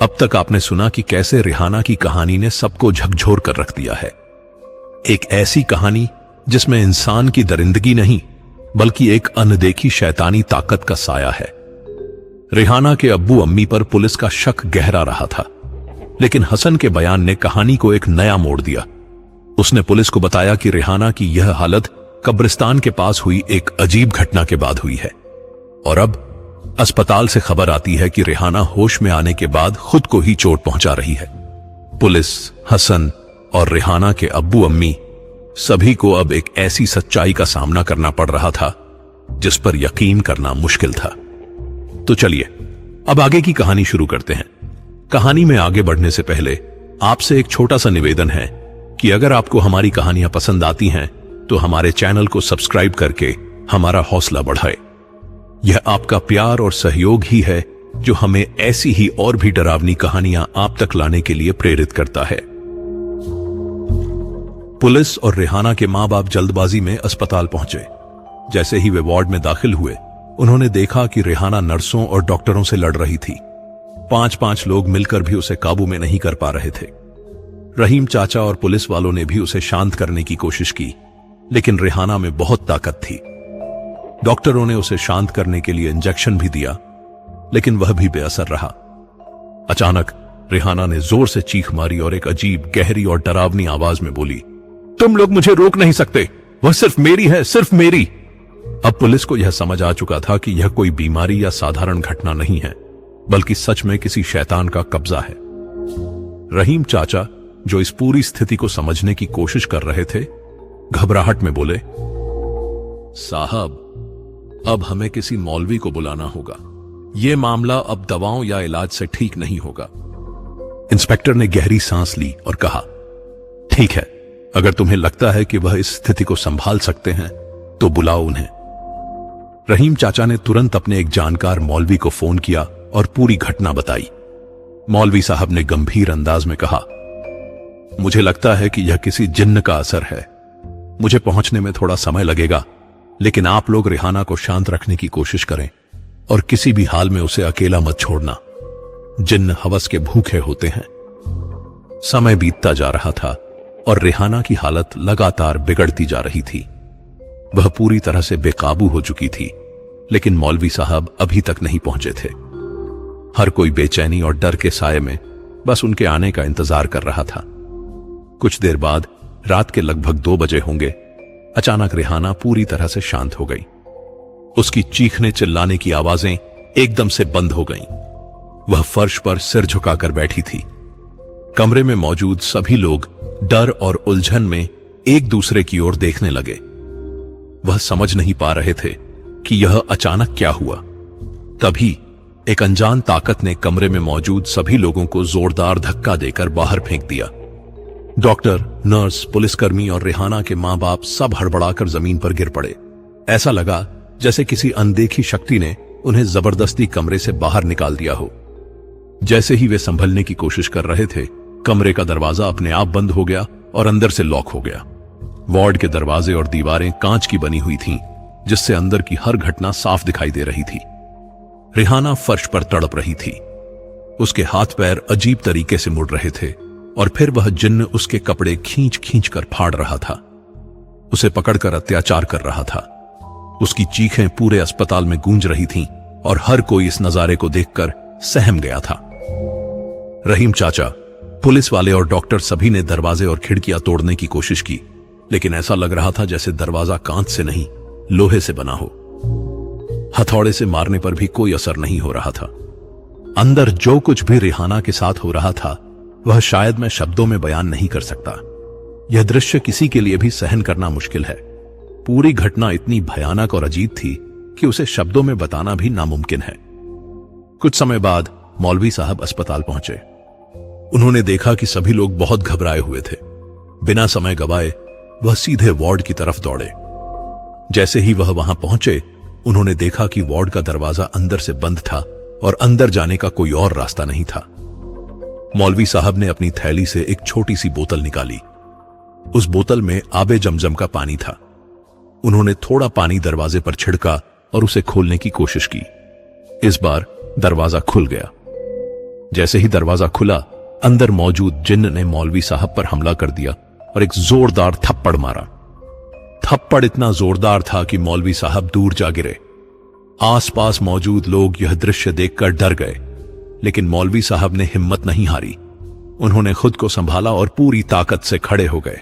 अब तक आपने सुना कि कैसे रिहाना की कहानी ने सबको झकझोर कर रख दिया है। एक ऐसी कहानी जिसमें इंसान की दरिंदगी नहीं बल्कि एक अनदेखी शैतानी ताकत का साया है। रिहाना के अब्बू अम्मी पर पुलिस का शक गहरा रहा था, लेकिन हसन के बयान ने कहानी को एक नया मोड़ दिया। उसने पुलिस को बताया कि रिहाना की यह हालत कब्रिस्तान के पास हुई एक अजीब घटना के बाद हुई है, और अब अस्पताल से खबर आती है कि रिहाना होश में आने के बाद खुद को ही चोट पहुंचा रही है। पुलिस, हसन और रिहाना के अब्बू अम्मी सभी को अब एक ऐसी सच्चाई का सामना करना पड़ रहा था जिस पर यकीन करना मुश्किल था। तो चलिए अब आगे की कहानी शुरू करते हैं। कहानी में आगे बढ़ने से पहले आपसे एक छोटा सा निवेदन है कि अगर आपको हमारी कहानियां पसंद आती हैं तो हमारे चैनल को सब्सक्राइब करके हमारा हौसला बढ़ाए। यह आपका प्यार और सहयोग ही है जो हमें ऐसी ही और भी डरावनी कहानियां आप तक लाने के लिए प्रेरित करता है। पुलिस और रिहाना के मां बाप जल्दबाजी में अस्पताल पहुंचे। जैसे ही वे वार्ड में दाखिल हुए, उन्होंने देखा कि रिहाना नर्सों और डॉक्टरों से लड़ रही थी। 5-5 लोग मिलकर भी उसे काबू में नहीं कर पा रहे थे। रहीम चाचा और पुलिस वालों ने भी उसे शांत करने की कोशिश की, लेकिन रिहाना में बहुत ताकत थी। डॉक्टरों ने उसे शांत करने के लिए इंजेक्शन भी दिया, लेकिन वह भी बेअसर रहा। अचानक रिहाना ने जोर से चीख मारी और एक अजीब, गहरी और डरावनी आवाज में बोली, तुम लोग मुझे रोक नहीं सकते, वह सिर्फ मेरी है, सिर्फ मेरी। अब पुलिस को यह समझ आ चुका था कि यह कोई बीमारी या साधारण घटना नहीं है, बल्कि सच में किसी शैतान का कब्जा है। रहीम चाचा, जो इस पूरी स्थिति को समझने की कोशिश कर रहे थे, घबराहट में बोले, साहब, अब हमें किसी मौलवी को बुलाना होगा। यह मामला अब दवाओं या इलाज से ठीक नहीं होगा। इंस्पेक्टर ने गहरी सांस ली और कहा, ठीक है, अगर तुम्हें लगता है कि वह इस स्थिति को संभाल सकते हैं तो बुलाओ उन्हें। रहीम चाचा ने तुरंत अपने एक जानकार मौलवी को फोन किया और पूरी घटना बताई। मौलवी साहब ने गंभीर अंदाज में कहा, मुझे लगता है कि यह किसी जिन्न का असर है। मुझे पहुंचने में थोड़ा समय लगेगा, लेकिन आप लोग रिहाना को शांत रखने की कोशिश करें और किसी भी हाल में उसे अकेला मत छोड़ना। जिन्न हवस के भूखे होते हैं। समय बीतता जा रहा था और रिहाना की हालत लगातार बिगड़ती जा रही थी। वह पूरी तरह से बेकाबू हो चुकी थी, लेकिन मौलवी साहब अभी तक नहीं पहुंचे थे। हर कोई बेचैनी और डर के साये में बस उनके आने का इंतजार कर रहा था। कुछ देर बाद, रात के लगभग 2 बजे होंगे, अचानक रिहाना पूरी तरह से शांत हो गई। उसकी चीखने चिल्लाने की आवाजें एकदम से बंद हो गईं। वह फर्श पर सिर झुकाकर बैठी थी। कमरे में मौजूद सभी लोग डर और उलझन में एक दूसरे की ओर देखने लगे। वह समझ नहीं पा रहे थे कि यह अचानक क्या हुआ। तभी एक अनजान ताकत ने कमरे में मौजूद सभी लोगों को जोरदार धक्का देकर बाहर फेंक दिया। डॉक्टर, नर्स, पुलिसकर्मी और रिहाना के मां बाप सब हड़बड़ाकर जमीन पर गिर पड़े। ऐसा लगा जैसे किसी अनदेखी शक्ति ने उन्हें जबरदस्ती कमरे से बाहर निकाल दिया हो। जैसे ही वे संभलने की कोशिश कर रहे थे, कमरे का दरवाजा अपने आप बंद हो गया और अंदर से लॉक हो गया। वार्ड के दरवाजे और दीवारें कांच की बनी हुई थीं, जिससे अंदर की हर घटना साफ दिखाई दे रही थी। रिहाना फर्श पर तड़प रही थी। उसके हाथ पैर अजीब तरीके से मुड़ रहे थे और फिर वह जिन्न उसके कपड़े खींच खींच कर फाड़ रहा था। उसे पकड़कर अत्याचार कर रहा था। उसकी चीखें पूरे अस्पताल में गूंज रही थीं और हर कोई इस नजारे को देखकर सहम गया था। रहीम चाचा, पुलिस वाले और डॉक्टर सभी ने दरवाजे और खिड़कियां तोड़ने की कोशिश की, लेकिन ऐसा लग रहा था जैसे दरवाजा कांच से नहीं, लोहे से बना हो। हथौड़े से मारने पर भी कोई असर नहीं हो रहा था। अंदर जो कुछ भी रिहाना के साथ हो रहा था, वह शायद मैं शब्दों में बयान नहीं कर सकता। यह दृश्य किसी के लिए भी सहन करना मुश्किल है। पूरी घटना इतनी भयानक और अजीब थी कि उसे शब्दों में बताना भी नामुमकिन है। कुछ समय बाद मौलवी साहब अस्पताल पहुंचे। उन्होंने देखा कि सभी लोग बहुत घबराए हुए थे। बिना समय गवाए वह सीधे वार्ड की तरफ दौड़े। जैसे ही वह वहां पहुंचे, उन्होंने देखा कि वार्ड का दरवाजा अंदर से बंद था और अंदर जाने का कोई और रास्ता नहीं था। मौलवी साहब ने अपनी थैली से एक छोटी सी बोतल निकाली। उस बोतल में आबे जमजम का पानी था। उन्होंने थोड़ा पानी दरवाजे पर छिड़का और उसे खोलने की कोशिश की। इस बार दरवाजा खुल गया। जैसे ही दरवाजा खुला, अंदर मौजूद जिन्न ने मौलवी साहब पर हमला कर दिया और एक जोरदार थप्पड़ मारा। थप्पड़ इतना जोरदार था कि मौलवी साहब दूर जा गिरे। आसपास मौजूद लोग यह दृश्य देखकर डर गए, लेकिन मौलवी साहब ने हिम्मत नहीं हारी। उन्होंने खुद को संभाला और पूरी ताकत से खड़े हो गए।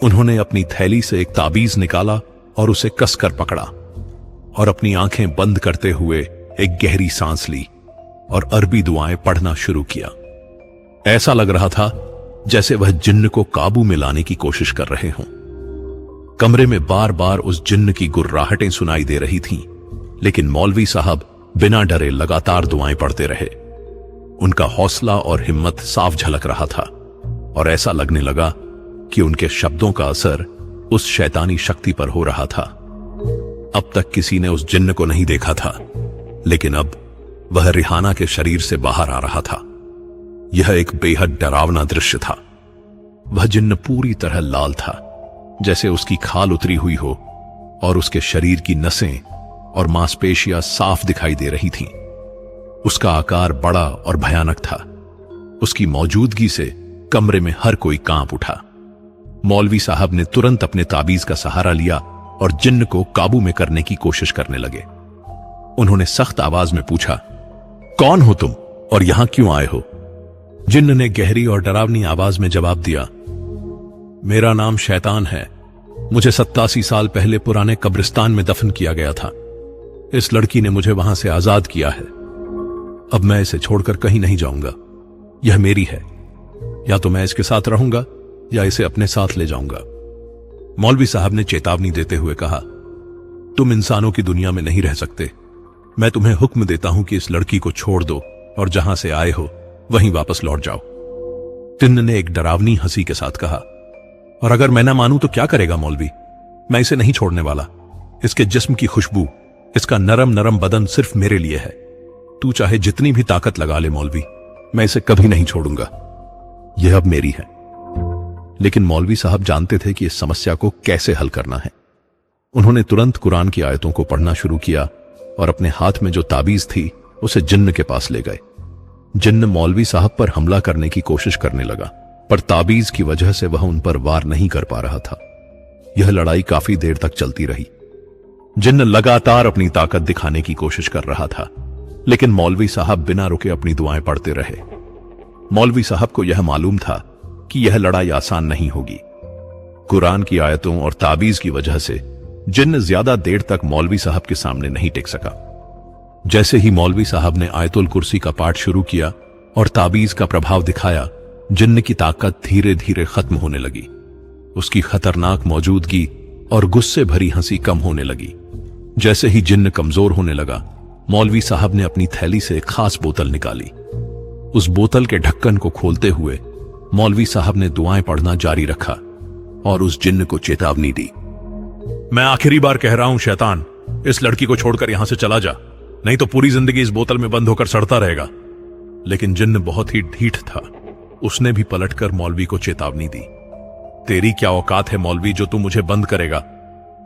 उन्होंने अपनी थैली से एक ताबीज निकाला और उसे कसकर पकड़ा और अपनी आंखें बंद करते हुए एक गहरी सांस ली और अरबी दुआएं पढ़ना शुरू किया। ऐसा लग रहा था जैसे वह जिन्न को काबू में लाने की कोशिश कर रहे हों। कमरे में बार बार उस जिन्न की गुर्राहटें सुनाई दे रही थीं, लेकिन मौलवी साहब बिना डरे लगातार दुआएं पढ़ते रहे। उनका हौसला और हिम्मत साफ झलक रहा था और ऐसा लगने लगा कि उनके शब्दों का असर उस शैतानी शक्ति पर हो रहा था। अब तक किसी ने उस जिन्न को नहीं देखा था, लेकिन अब वह रिहाना के शरीर से बाहर आ रहा था। यह एक बेहद डरावना दृश्य था। वह जिन्न पूरी तरह लाल था, जैसे उसकी खाल उतरी हुई हो और उसके शरीर की नसें और मांसपेशियां साफ दिखाई दे रही थीं। उसका आकार बड़ा और भयानक था। उसकी मौजूदगी से कमरे में हर कोई कांप उठा। मौलवी साहब ने तुरंत अपने ताबीज का सहारा लिया और जिन्न को काबू में करने की कोशिश करने लगे। उन्होंने सख्त आवाज में पूछा, कौन हो तुम और यहां क्यों आए हो? जिन्न ने गहरी और डरावनी आवाज में जवाब दिया, मेरा नाम शैतान है। मुझे 87 साल पहले पुराने कब्रिस्तान में दफन किया गया था। इस लड़की ने मुझे वहां से आजाद किया है। अब मैं इसे छोड़कर कहीं नहीं जाऊंगा। यह मेरी है। या तो मैं इसके साथ रहूंगा या इसे अपने साथ ले जाऊंगा। मौलवी साहब ने चेतावनी देते हुए कहा, तुम इंसानों की दुनिया में नहीं रह सकते। मैं तुम्हें हुक्म देता हूं कि इस लड़की को छोड़ दो और जहां से आए हो वहीं वापस लौट जाओ। जिन्न ने एक डरावनी हंसी के साथ कहा, और अगर मैं ना मानूं तो क्या करेगा मौलवी? मैं इसे नहीं छोड़ने वाला। इसके जिस्म की खुशबू, इसका नरम नरम बदन सिर्फ मेरे लिए है। तू चाहे जितनी भी ताकत लगा ले मौलवी, मैं इसे कभी नहीं छोड़ूंगा। यह अब मेरी है। लेकिन मौलवी साहब जानते थे कि इस समस्या को कैसे हल करना है। उन्होंने तुरंत कुरान की आयतों को पढ़ना शुरू किया और अपने हाथ में जो ताबीज थी उसे जिन्न के पास ले गए। जिन्न मौलवी साहब पर हमला करने की कोशिश करने लगा, पर ताबीज की वजह से वह उन पर वार नहीं कर पा रहा था। यह लड़ाई काफी देर तक चलती रही। जिन्न लगातार अपनी ताकत दिखाने की कोशिश कर रहा था, लेकिन मौलवी साहब बिना रुके अपनी दुआएं पढ़ते रहे। मौलवी साहब को यह मालूम था कि यह लड़ाई आसान नहीं होगी। कुरान की आयतों और ताबीज की वजह से जिन्न ज्यादा देर तक मौलवी साहब के सामने नहीं टिक सका। जैसे ही मौलवी साहब ने आयतुल कुर्सी का पाठ शुरू किया और ताबीज का प्रभाव दिखाया, जिन्न की ताकत धीरे धीरे खत्म होने लगी। उसकी खतरनाक मौजूदगी और गुस्से भरी हंसी कम होने लगी। जैसे ही जिन्न कमजोर होने लगा, मौलवी साहब ने अपनी थैली से एक खास बोतल निकाली। उस बोतल के ढक्कन को खोलते हुए मौलवी साहब ने दुआएं पढ़ना जारी रखा और उस जिन्न को चेतावनी दी, मैं आखिरी बार कह रहा हूं शैतान, इस लड़की को छोड़कर यहां से चला जा, नहीं तो पूरी जिंदगी इस बोतल में बंद होकर सड़ता रहेगा। लेकिन जिन्न बहुत ही ढीठ था। उसने भी पलटकर मौलवी को चेतावनी दी, तेरी क्या औकात है मौलवी जो तू मुझे बंद करेगा?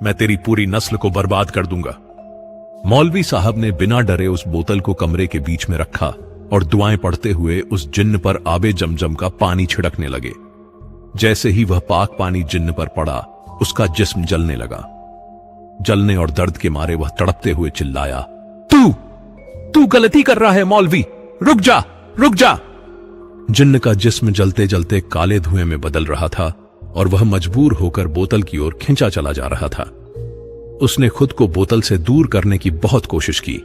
मैं तेरी पूरी नस्ल को बर्बाद कर दूंगा। मौलवी साहब ने बिना डरे उस बोतल को कमरे के बीच में रखा और दुआएं पढ़ते हुए उस जिन्न पर आबे जमजम का पानी छिड़कने लगे। जैसे ही वह पाक पानी जिन्न पर पड़ा, उसका जिस्म जलने लगा। जलने और दर्द के मारे वह तड़पते हुए चिल्लाया, तू गलती कर रहा है मौलवी, रुक जा, रुक जा। जिन्न का जिस्म जलते जलते काले धुएं में बदल रहा था और वह मजबूर होकर बोतल की ओर खींचा चला जा रहा था। उसने खुद को बोतल से दूर करने की बहुत कोशिश की,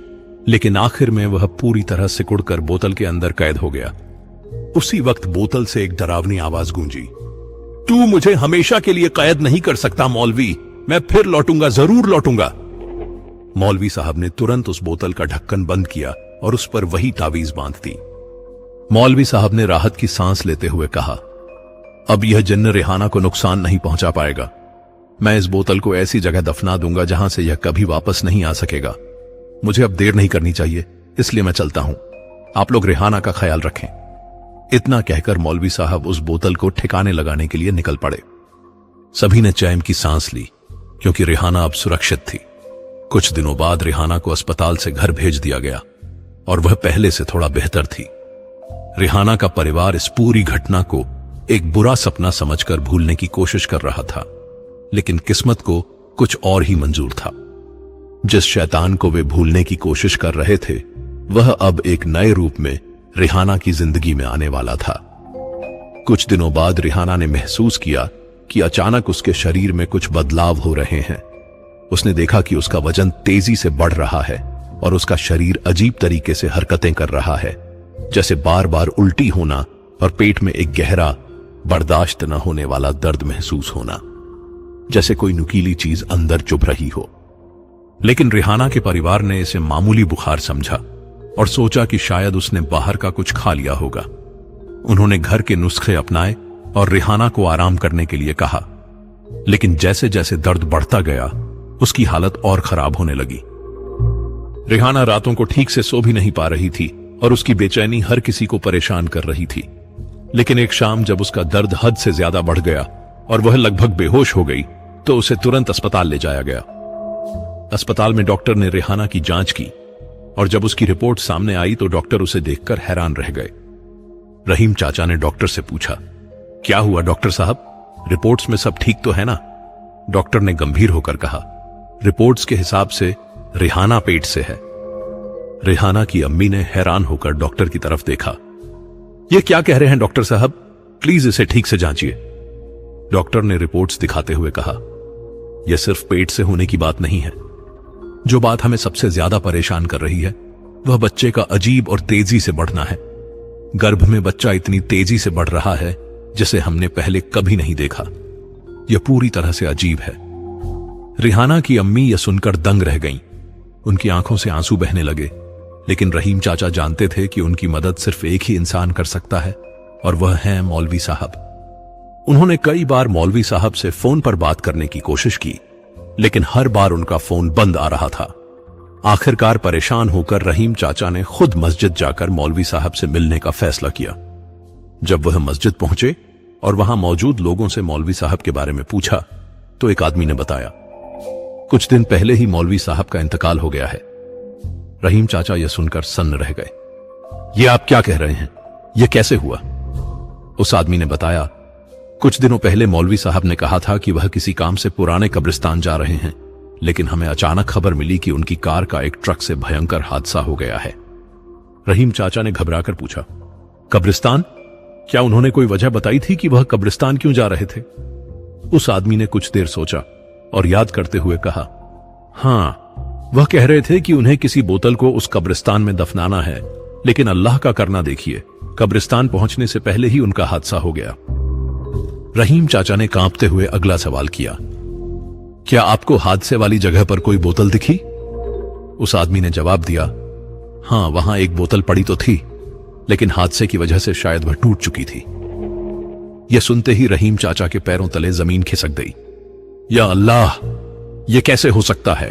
लेकिन आखिर में वह पूरी तरह सिकुड़कर बोतल के अंदर कैद हो गया। उसी वक्त बोतल से एक डरावनी आवाज गूंजी, तू मुझे हमेशा के लिए कैद नहीं कर सकता मौलवी, मैं फिर लौटूंगा, जरूर लौटूंगा। मौलवी साहब ने तुरंत उस बोतल का ढक्कन बंद किया और उस पर वही तावीज बांध दी। मौलवी साहब ने राहत की सांस लेते हुए कहा, अब यह जिन्न रेहाना को नुकसान नहीं पहुंचा पाएगा। मैं इस बोतल को ऐसी जगह दफना दूंगा जहां से यह कभी वापस नहीं आ सकेगा। मुझे अब देर नहीं करनी चाहिए, इसलिए मैं चलता हूं। आप लोग रेहाना का ख्याल रखें। इतना कहकर मौलवी साहब उस बोतल को ठिकाने लगाने के लिए निकल पड़े। सभी ने चैन की सांस ली, क्योंकि रेहाना अब सुरक्षित थी। कुछ दिनों बाद रेहाना को अस्पताल से घर भेज दिया गया और वह पहले से थोड़ा बेहतर थी। रिहाना का परिवार इस पूरी घटना को एक बुरा सपना समझकर भूलने की कोशिश कर रहा था, लेकिन किस्मत को कुछ और ही मंजूर था। जिस शैतान को वे भूलने की कोशिश कर रहे थे, वह अब एक नए रूप में रिहाना की जिंदगी में आने वाला था। कुछ दिनों बाद रिहाना ने महसूस किया कि अचानक उसके शरीर में कुछ बदलाव हो रहे हैं। उसने देखा कि उसका वजन तेजी से बढ़ रहा है और उसका शरीर अजीब तरीके से हरकतें कर रहा है, जैसे बार बार उल्टी होना और पेट में एक गहरा, बर्दाश्त न होने वाला दर्द महसूस होना, जैसे कोई नुकीली चीज अंदर चुभ रही हो। लेकिन रिहाना के परिवार ने इसे मामूली बुखार समझा और सोचा कि शायद उसने बाहर का कुछ खा लिया होगा। उन्होंने घर के नुस्खे अपनाए और रिहाना को आराम करने के लिए कहा, लेकिन जैसे जैसे दर्द बढ़ता गया, उसकी हालत और खराब होने लगी। रिहाना रातों को ठीक से सो भी नहीं पा रही थी और उसकी बेचैनी हर किसी को परेशान कर रही थी। लेकिन एक शाम जब उसका दर्द हद से ज्यादा बढ़ गया और वह लगभग बेहोश हो गई, तो उसे तुरंत अस्पताल ले जाया गया। अस्पताल में डॉक्टर ने रिहाना की जांच की और जब उसकी रिपोर्ट सामने आई तो डॉक्टर उसे देखकर हैरान रह गए। रहीम चाचा ने डॉक्टर से पूछा, क्या हुआ डॉक्टर साहब, रिपोर्ट्स में सब ठीक तो है ना? डॉक्टर ने गंभीर होकर कहा, रिपोर्ट्स के हिसाब से रिहाना पेट से है। रिहाना की अम्मी ने हैरान होकर डॉक्टर की तरफ देखा। ये क्या कह रहे हैं डॉक्टर साहब, प्लीज इसे ठीक से जांचिए। डॉक्टर ने रिपोर्ट्स दिखाते हुए कहा, यह सिर्फ पेट से होने की बात नहीं है। जो बात हमें सबसे ज्यादा परेशान कर रही है, वह बच्चे का अजीब और तेजी से बढ़ना है। गर्भ में बच्चा इतनी तेजी से बढ़ रहा है जिसे हमने पहले कभी नहीं देखा। यह पूरी तरह से अजीब है। रिहाना की अम्मी यह सुनकर दंग रह गईं। उनकी आंखों से आंसू बहने लगे, लेकिन रहीम चाचा जानते थे कि उनकी मदद सिर्फ एक ही इंसान कर सकता है, और वह है मौलवी साहब। उन्होंने कई बार मौलवी साहब से फोन पर बात करने की कोशिश की, लेकिन हर बार उनका फोन बंद आ रहा था। आखिरकार परेशान होकर रहीम चाचा ने खुद मस्जिद जाकर मौलवी साहब से मिलने का फैसला किया। जब वह मस्जिद पहुंचे और वहां मौजूद लोगों से मौलवी साहब के बारे में पूछा, तो एक आदमी ने बताया, कुछ दिन पहले ही मौलवी साहब का इंतकाल हो गया है। रहीम चाचा यह सुनकर सन्न रह गए। ये आप क्या कह रहे हैं, यह कैसे हुआ? उस आदमी ने बताया, कुछ दिनों पहले मौलवी साहब ने कहा था कि वह किसी काम से पुराने कब्रिस्तान जा रहे हैं, लेकिन हमें अचानक खबर मिली कि उनकी कार का एक ट्रक से भयंकर हादसा हो गया है। रहीम चाचा ने घबराकर पूछा, कब्रिस्तान? क्या उन्होंने कोई वजह बताई थी कि वह कब्रिस्तान क्यों जा रहे थे? उस आदमी ने कुछ देर सोचा और याद करते हुए कहा, हां, वह कह रहे थे कि उन्हें किसी बोतल को उस कब्रिस्तान में दफनाना है, लेकिन अल्लाह का करना देखिए, कब्रिस्तान पहुंचने से पहले ही उनका हादसा हो गया। रहीम चाचा ने कांपते हुए अगला सवाल किया, क्या आपको हादसे वाली जगह पर कोई बोतल दिखी? उस आदमी ने जवाब दिया, हां, वहां एक बोतल पड़ी तो थी, लेकिन हादसे की वजह से शायद वह टूट चुकी थी। यह सुनते ही रहीम चाचा के पैरों तले जमीन खिसक गई। या अल्लाह, यह कैसे हो सकता है?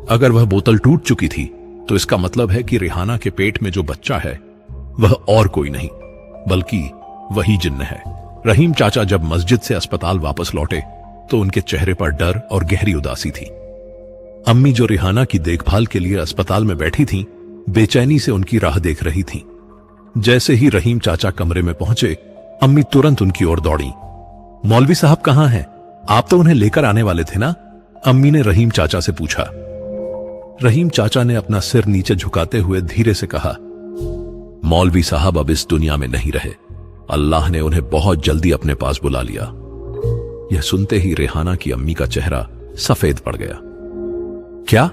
अगर वह बोतल टूट चुकी थी तो इसका मतलब है कि रिहाना के पेट में जो बच्चा है वह और कोई नहीं बल्कि वही जिन्न है। रहीम चाचा जब मस्जिद से अस्पताल वापस लौटे तो उनके चेहरे पर डर और गहरी उदासी थी। अम्मी जो रिहाना की देखभाल के लिए अस्पताल में बैठी थीं, बेचैनी से उनकी राह देख रही थीं। जैसे ही रहीम चाचा कमरे में पहुंचे, अम्मी तुरंत उनकी ओर दौड़ी। मौलवी साहब कहां हैं? आप तो उन्हें लेकर आने वाले थे ना? अम्मी ने रहीम चाचा से पूछा। रहीम चाचा ने अपना सिर नीचे झुकाते हुए धीरे से कहा, मौलवी साहब अब इस दुनिया में नहीं रहे। अल्लाह ने उन्हें बहुत जल्दी अपने पास बुला लिया। यह सुनते ही रिहाना की अम्मी का चेहरा सफेद पड़ गया। क्या?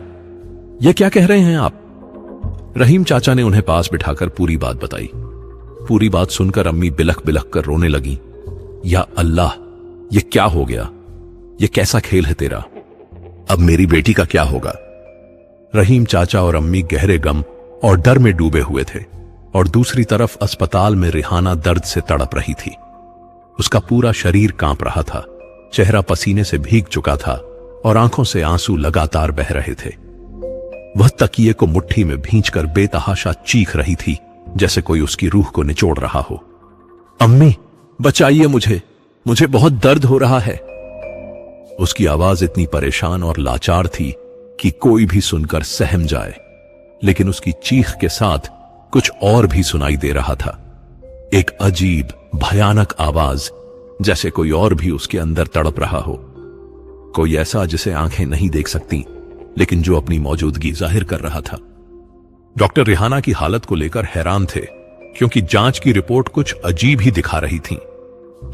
यह क्या कह रहे हैं आप? रहीम चाचा ने उन्हें पास बिठाकर पूरी बात बताई। पूरी बात सुनकर अम्मी बिलख बिलख कर रोने लगी। या अल्लाह, यह क्या हो गया? यह कैसा खेल है तेरा? अब मेरी बेटी का क्या होगा? रहीम चाचा और अम्मी गहरे गम और डर में डूबे हुए थे, और दूसरी तरफ अस्पताल में रिहाना दर्द से तड़प रही थी। उसका पूरा शरीर कांप रहा था, चेहरा पसीने से भीग चुका था और आंखों से आंसू लगातार बह रहे थे। वह तकिए को मुट्ठी में भींचकर बेतहाशा चीख रही थी, जैसे कोई उसकी रूह को निचोड़ रहा हो। अम्मी, बचाइए मुझे बहुत दर्द हो रहा है। उसकी आवाज इतनी परेशान और लाचार थी कि कोई भी सुनकर सहम जाए, लेकिन उसकी चीख के साथ कुछ और भी सुनाई दे रहा था। एक अजीब भयानक आवाज, जैसे कोई और भी उसके अंदर तड़प रहा हो। कोई ऐसा जिसे आंखें नहीं देख सकती, लेकिन जो अपनी मौजूदगी जाहिर कर रहा था। डॉक्टर रिहाना की हालत को लेकर हैरान थे, क्योंकि जांच की रिपोर्ट कुछ अजीब ही दिखा रही थी।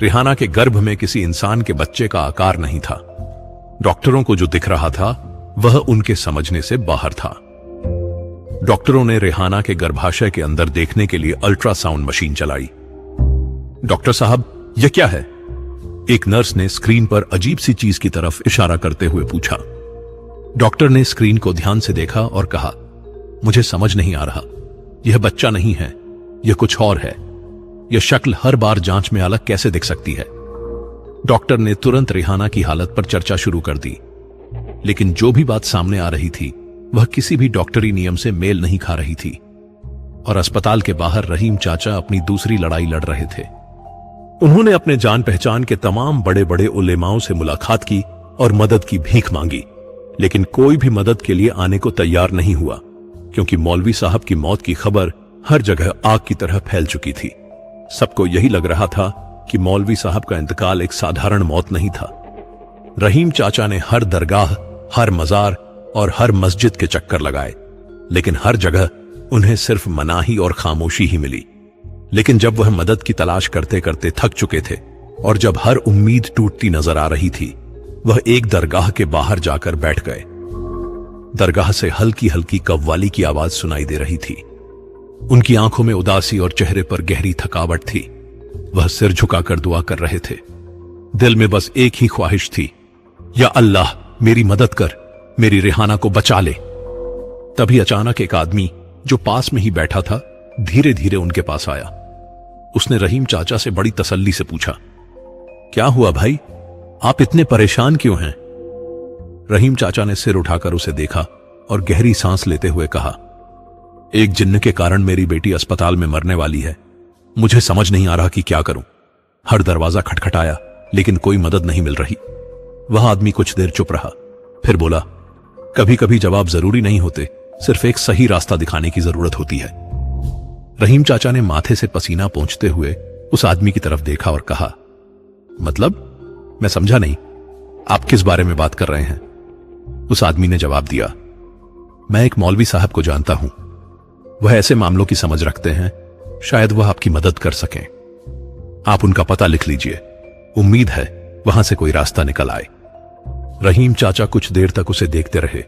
रिहाना के गर्भ में किसी इंसान के बच्चे का आकार नहीं था। डॉक्टरों को जो दिख रहा था वह उनके समझने से बाहर था। डॉक्टरों ने रिहाना के गर्भाशय के अंदर देखने के लिए अल्ट्रासाउंड मशीन चलाई। डॉक्टर साहब, यह क्या है? एक नर्स ने स्क्रीन पर अजीब सी चीज की तरफ इशारा करते हुए पूछा। डॉक्टर ने स्क्रीन को ध्यान से देखा और कहा, मुझे समझ नहीं आ रहा। यह बच्चा नहीं है, यह कुछ और है। यह शक्ल हर बार जांच में अलग कैसे दिख सकती है? डॉक्टर ने तुरंत रिहाना की हालत पर चर्चा शुरू कर दी, लेकिन जो भी बात सामने आ रही थी वह किसी भी डॉक्टरी नियम से मेल नहीं खा रही थी। और अस्पताल के बाहर रहीम चाचा अपनी दूसरी लड़ाई लड़ रहे थे। उन्होंने अपने जान पहचान के तमाम बड़े बड़े उलेमाओं से मुलाकात की और मदद की भीख मांगी, लेकिन कोई भी मदद के लिए आने को तैयार नहीं हुआ, क्योंकि मौलवी साहब की मौत की खबर हर जगह आग की तरह फैल चुकी थी। सबको यही लग रहा था कि मौलवी साहब का इंतकाल एक साधारण मौत नहीं था। रहीम चाचा ने हर दरगाह, हर मजार और हर मस्जिद के चक्कर लगाए, लेकिन हर जगह उन्हें सिर्फ मनाही और खामोशी ही मिली। लेकिन जब वह मदद की तलाश करते करते थक चुके थे और जब हर उम्मीद टूटती नजर आ रही थी, वह एक दरगाह के बाहर जाकर बैठ गए। दरगाह से हल्की हल्की कव्वाली की आवाज सुनाई दे रही थी। उनकी आंखों में उदासी और चेहरे पर गहरी थकावट थी। वह सिर झुकाकर दुआ कर रहे थे। दिल में बस एक ही ख्वाहिश थी, या अल्लाह मेरी मदद कर, मेरी रिहाना को बचा ले। तभी अचानक एक आदमी जो पास में ही बैठा था धीरे धीरे उनके पास आया। उसने रहीम चाचा से बड़ी तसल्ली से पूछा, क्या हुआ भाई, आप इतने परेशान क्यों हैं? रहीम चाचा ने सिर उठाकर उसे देखा और गहरी सांस लेते हुए कहा, एक जिन्न के कारण मेरी बेटी अस्पताल में मरने वाली है। मुझे समझ नहीं आ रहा कि क्या करूं। हर दरवाजा खटखटाया, लेकिन कोई मदद नहीं मिल रही। वह आदमी कुछ देर चुप रहा, फिर बोला, कभी कभी जवाब जरूरी नहीं होते, सिर्फ एक सही रास्ता दिखाने की जरूरत होती है। रहीम चाचा ने माथे से पसीना पोंछते हुए उस आदमी की तरफ देखा और कहा, मतलब? मैं समझा नहीं, आप किस बारे में बात कर रहे हैं? उस आदमी ने जवाब दिया, मैं एक मौलवी साहब को जानता हूं। वह ऐसे मामलों की समझ रखते हैं, शायद वह आपकी मदद कर सकें। आप उनका पता लिख लीजिए, उम्मीद है वहां से कोई रास्ता निकल आए। रहीम चाचा कुछ देर तक उसे देखते रहे,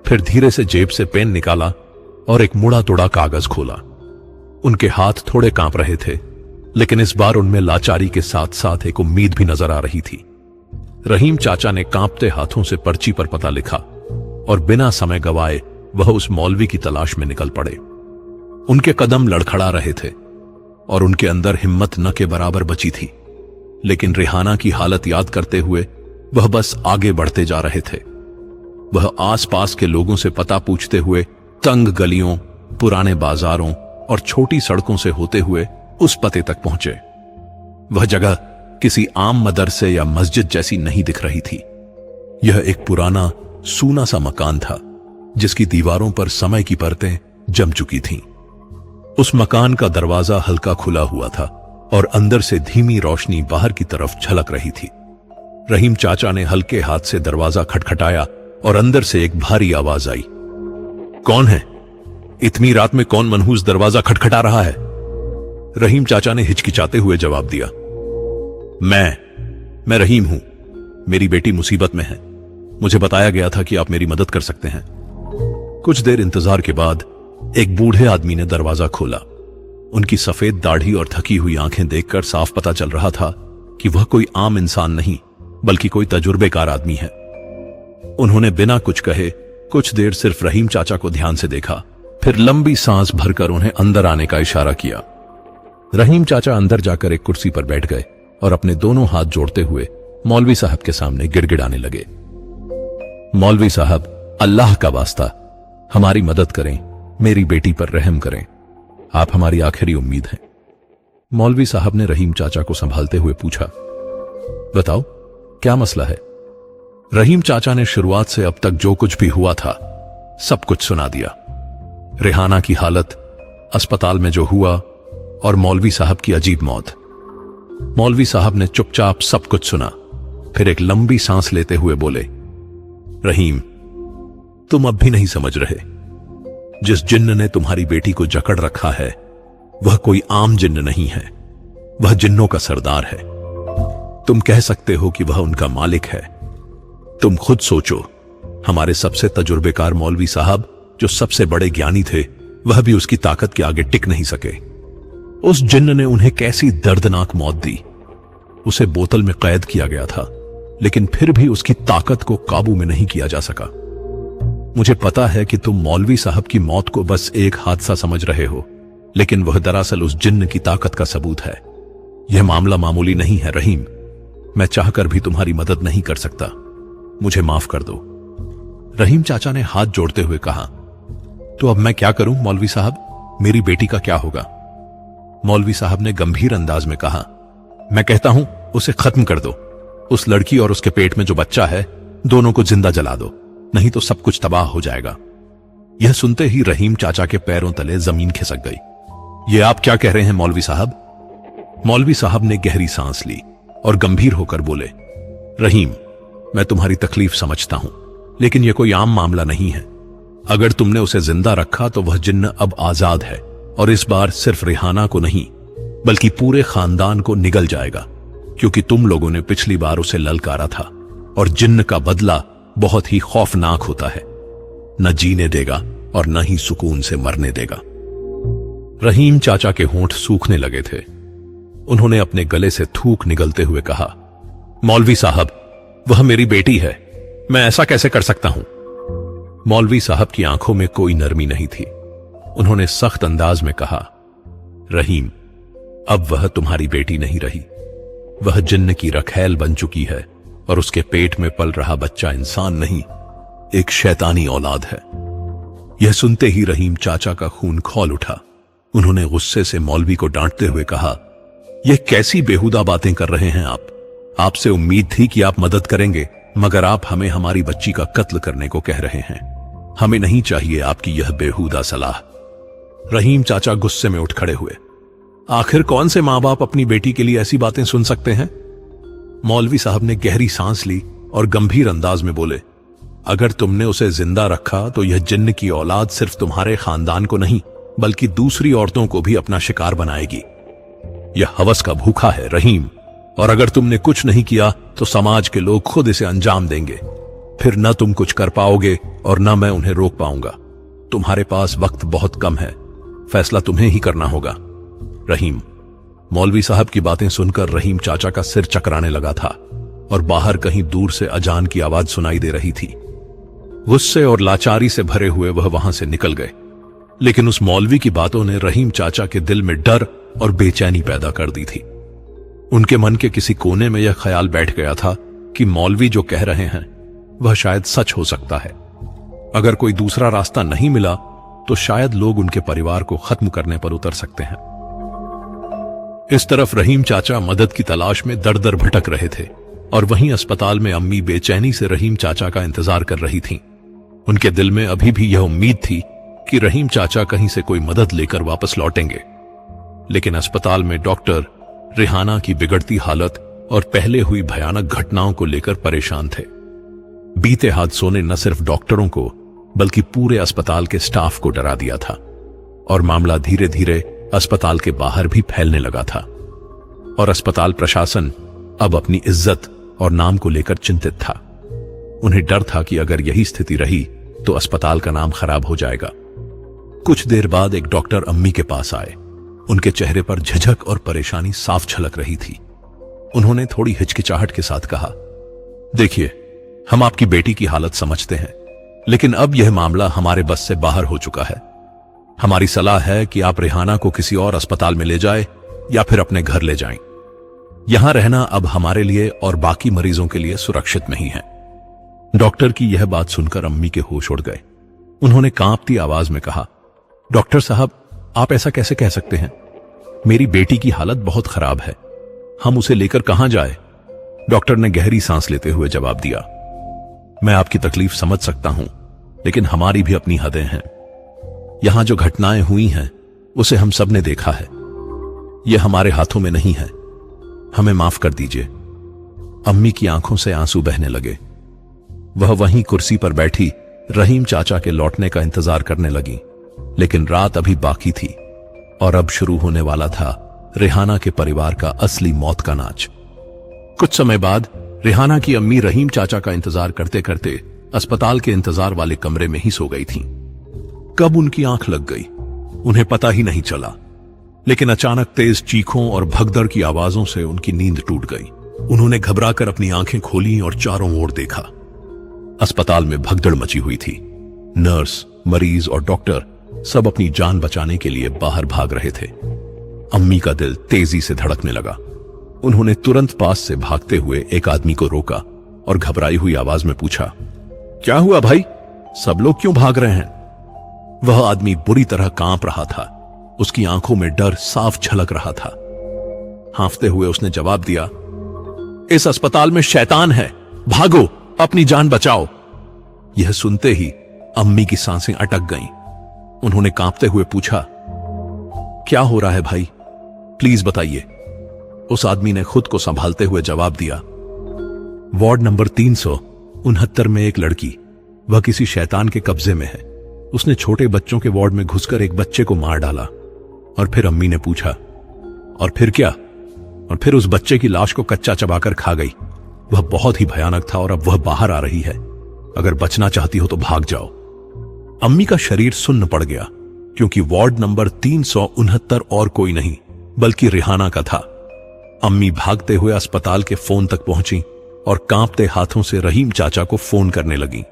फिर धीरे से जेब से पेन निकाला और एक मुड़ा तोड़ा कागज खोला। उनके हाथ थोड़े कांप रहे थे, लेकिन इस बार उनमें लाचारी के साथ साथ एक उम्मीद भी नजर आ रही थी। रहीम चाचा ने कांपते हाथों से पर्ची पर पता लिखा और बिना समय गवाए वह उस मौलवी की तलाश में निकल पड़े। उनके कदम लड़खड़ा रहे थे और उनके अंदर हिम्मत न के बराबर बची थी, लेकिन रिहाना की हालत याद करते हुए वह बस आगे बढ़ते जा रहे थे। वह आसपास के लोगों से पता पूछते हुए तंग गलियों, पुराने बाजारों और छोटी सड़कों से होते हुए उस पते तक पहुंचे। वह जगह किसी आम मदरसे या मस्जिद जैसी नहीं दिख रही थी। यह एक पुराना सूना सा मकान था, जिसकी दीवारों पर समय की परतें जम चुकी थीं। उस मकान का दरवाजा हल्का खुला हुआ था और अंदर से धीमी रोशनी बाहर की तरफ झलक रही थी। रहीम चाचा ने हल्के हाथ से दरवाजा खटखटाया और अंदर से एक भारी आवाज आई, कौन है? इतनी रात में कौन मनहूस दरवाजा खटखटा रहा है? रहीम चाचा ने हिचकिचाते हुए जवाब दिया, मैं रहीम हूं। मेरी बेटी मुसीबत में है। मुझे बताया गया था कि आप मेरी मदद कर सकते हैं। कुछ देर इंतजार के बाद एक बूढ़े आदमी ने दरवाजा खोला। उनकी सफेद दाढ़ी और थकी हुई आंखें देखकर साफ पता चल रहा था कि वह कोई आम इंसान नहीं, बल्कि कोई तजुर्बेकार आदमी है। उन्होंने बिना कुछ कहे कुछ देर सिर्फ रहीम चाचा को ध्यान से देखा, फिर लंबी सांस भरकर उन्हें अंदर आने का इशारा किया। रहीम चाचा अंदर जाकर एक कुर्सी पर बैठ गए और अपने दोनों हाथ जोड़ते हुए मौलवी साहब के सामने गिड़गिड़ाने लगे। मौलवी साहब, अल्लाह का वास्ता, हमारी मदद करें, मेरी बेटी पर रहम करें। आप हमारी आखिरी उम्मीद हैं। मौलवी साहब ने रहीम चाचा को संभालते हुए पूछा, बताओ क्या मसला है? रहीम चाचा ने शुरुआत से अब तक जो कुछ भी हुआ था सब कुछ सुना दिया। रेहाना की हालत, अस्पताल में जो हुआ और मौलवी साहब की अजीब मौत। मौलवी साहब ने चुपचाप सब कुछ सुना, फिर एक लंबी सांस लेते हुए बोले, रहीम, तुम अब भी नहीं समझ रहे। जिस जिन्न ने तुम्हारी बेटी को जकड़ रखा है वह कोई आम जिन्न नहीं है, वह जिन्नों का सरदार है। तुम कह सकते हो कि वह उनका मालिक है। तुम खुद सोचो, हमारे सबसे तजुर्बेकार मौलवी साहब, जो सबसे बड़े ज्ञानी थे, वह भी उसकी ताकत के आगे टिक नहीं सके। उस जिन्न ने उन्हें कैसी दर्दनाक मौत दी। उसे बोतल में कैद किया गया था, लेकिन फिर भी उसकी ताकत को काबू में नहीं किया जा सका। मुझे पता है कि तुम मौलवी साहब की मौत को बस एक हादसा समझ रहे हो, लेकिन वह दरअसल उस जिन्न की ताकत का सबूत है। यह मामला मामूली नहीं है रहीम। मैं चाहकर भी तुम्हारी मदद नहीं कर सकता। मुझे माफ कर दो। रहीम चाचा ने हाथ जोड़ते हुए कहा, तो अब मैं क्या करूं मौलवी साहब? मेरी बेटी का क्या होगा? मौलवी साहब ने गंभीर अंदाज में कहा, मैं कहता हूं उसे खत्म कर दो। उस लड़की और उसके पेट में जो बच्चा है, दोनों को जिंदा जला दो, नहीं तो सब कुछ तबाह हो जाएगा। यह सुनते ही रहीम चाचा के पैरों तले जमीन खिसक गई। ये आप क्या कह रहे हैं मौलवी साहब? मौलवी साहब ने गहरी सांस ली और गंभीर होकर बोले, रहीम, मैं तुम्हारी तकलीफ समझता हूं, लेकिन यह कोई आम मामला नहीं है। अगर तुमने उसे जिंदा रखा तो वह जिन्न अब आजाद है, और इस बार सिर्फ रेहाना को नहीं बल्कि पूरे खानदान को निगल जाएगा, क्योंकि तुम लोगों ने पिछली बार उसे ललकारा था, और जिन्न का बदला बहुत ही खौफनाक होता है। न जीने देगा और न ही सुकून से मरने देगा। रहीम चाचा के होंठ सूखने लगे थे। उन्होंने अपने गले से थूक निगलते हुए कहा, मौलवी साहब, वह मेरी बेटी है, मैं ऐसा कैसे कर सकता हूं? मौलवी साहब की आंखों में कोई नरमी नहीं थी। उन्होंने सख्त अंदाज में कहा, रहीम, अब वह तुम्हारी बेटी नहीं रही। वह जिन्न की रखैल बन चुकी है, और उसके पेट में पल रहा बच्चा इंसान नहीं, एक शैतानी औलाद है। यह सुनते ही रहीम चाचा का खून खौल उठा। उन्होंने गुस्से से मौलवी को डांटते हुए कहा, यह कैसी बेहुदा बातें कर रहे हैं आप? आपसे उम्मीद थी कि आप मदद करेंगे, मगर आप हमें हमारी बच्ची का कत्ल करने को कह रहे हैं। हमें नहीं चाहिए आपकी यह बेहुदा सलाह। रहीम चाचा गुस्से में उठ खड़े हुए। आखिर कौन से मां बाप अपनी बेटी के लिए ऐसी बातें सुन सकते हैं? मौलवी साहब ने गहरी सांस ली और गंभीर अंदाज में बोले, अगर तुमने उसे जिंदा रखा तो यह जिन्न की औलाद सिर्फ तुम्हारे खानदान को नहीं बल्कि दूसरी औरतों को भी अपना शिकार बनाएगी। यह हवस का भूखा है रहीम, और अगर तुमने कुछ नहीं किया तो समाज के लोग खुद इसे अंजाम देंगे। फिर न तुम कुछ कर पाओगे और न मैं उन्हें रोक पाऊंगा। तुम्हारे पास वक्त बहुत कम है, फैसला तुम्हें ही करना होगा। रहीम। मौलवी साहब की बातें सुनकर रहीम चाचा का सिर चकराने लगा था, और बाहर कहीं दूर से अजान की आवाज सुनाई दे रही थी। गुस्से और लाचारी से भरे हुए वह वहां से निकल गए, लेकिन उस मौलवी की बातों ने रहीम चाचा के दिल में डर और बेचैनी पैदा कर दी थी। उनके मन के किसी कोने में यह ख्याल बैठ गया था कि मौलवी जो कह रहे हैं वह शायद सच हो सकता है। अगर कोई दूसरा रास्ता नहीं मिला तो शायद लोग उनके परिवार को खत्म करने पर उतर सकते हैं। इस तरफ रहीम चाचा मदद की तलाश में दर दर भटक रहे थे, और वहीं अस्पताल में अम्मी बेचैनी से रहीम चाचा का इंतजार कर रही थीं। उनके दिल में अभी भी यह उम्मीद थी कि रहीम चाचा कहीं से कोई मदद लेकर वापस लौटेंगे, लेकिन अस्पताल में डॉक्टर रेहाना की बिगड़ती हालत और पहले हुई भयानक घटनाओं को लेकर परेशान थे। बीते हादसों ने न सिर्फ डॉक्टरों को बल्कि पूरे अस्पताल के स्टाफ को डरा दिया था, और मामला धीरे धीरे अस्पताल के बाहर भी फैलने लगा था। और अस्पताल प्रशासन अब अपनी इज्जत और नाम को लेकर चिंतित था। उन्हें डर था कि अगर यही स्थिति रही तो अस्पताल का नाम खराब हो जाएगा। कुछ देर बाद एक डॉक्टर अम्मी के पास आए। उनके चेहरे पर झिझक और परेशानी साफ झलक रही थी। उन्होंने थोड़ी हिचकिचाहट के साथ कहा, देखिए, हम आपकी बेटी की हालत समझते हैं, लेकिन अब यह मामला हमारे बस से बाहर हो चुका है। हमारी सलाह है कि आप रेहाना को किसी और अस्पताल में ले जाएं या फिर अपने घर ले जाएं। यहां रहना अब हमारे लिए और बाकी मरीजों के लिए सुरक्षित नहीं है। डॉक्टर की यह बात सुनकर अम्मी के होश उड़ गए। उन्होंने कांपती आवाज में कहा, डॉक्टर साहब, आप ऐसा कैसे कह सकते हैं? मेरी बेटी की हालत बहुत खराब है, हम उसे लेकर कहां जाए? डॉक्टर ने गहरी सांस लेते हुए जवाब दिया, मैं आपकी तकलीफ समझ सकता हूं, लेकिन हमारी भी अपनी हदें हैं। यहां जो घटनाएं हुई हैं उसे हम सब ने देखा है। यह हमारे हाथों में नहीं है, हमें माफ कर दीजिए। अम्मी की आंखों से आंसू बहने लगे। वह वहीं कुर्सी पर बैठी रहीम चाचा के लौटने का इंतजार करने लगी। लेकिन रात अभी बाकी थी और अब शुरू होने वाला था रेहाना के परिवार का असली मौत का नाच। कुछ समय बाद रेहाना की अम्मी रहीम चाचा का इंतजार करते करते अस्पताल के इंतजार वाले कमरे में ही सो गई थीं। कब उनकी आंख लग गई उन्हें पता ही नहीं चला, लेकिन अचानक तेज चीखों और भगदड़ की आवाजों से उनकी नींद टूट गई। उन्होंने घबराकर अपनी आंखें खोली और चारों ओर देखा। अस्पताल में भगदड़ मची हुई थी। नर्स, मरीज और डॉक्टर सब अपनी जान बचाने के लिए बाहर भाग रहे थे। अम्मी का दिल तेजी से धड़कने लगा। उन्होंने तुरंत पास से भागते हुए एक आदमी को रोका और घबराई हुई आवाज में पूछा, क्या हुआ भाई, सब लोग क्यों भाग रहे हैं? वह आदमी बुरी तरह कांप रहा था। उसकी आंखों में डर साफ झलक रहा था। हांफते हुए उसने जवाब दिया, इस अस्पताल में शैतान है, भागो, अपनी जान बचाओ। यह सुनते ही अम्मी की सांसें अटक गईं। उन्होंने कांपते हुए पूछा, क्या हो रहा है भाई, प्लीज बताइए। उस आदमी ने खुद को संभालते हुए जवाब दिया, वार्ड नंबर 369 में एक लड़की, वह किसी शैतान के कब्जे में है। उसने छोटे बच्चों के वार्ड में घुसकर एक बच्चे को मार डाला। और फिर अम्मी ने पूछा, और फिर क्या? और फिर उस बच्चे की लाश को कच्चा चबाकर खा गई। वह बहुत ही भयानक था और अब वह बाहर आ रही है। अगर बचना चाहती हो तो भाग जाओ। अम्मी का शरीर सुन्न पड़ गया, क्योंकि वार्ड नंबर 369 और कोई नहीं बल्कि रेहाना का था। अम्मी भागते हुए अस्पताल के फोन तक पहुंची और कांपते हाथों से रहीम चाचा को फोन करने लगी।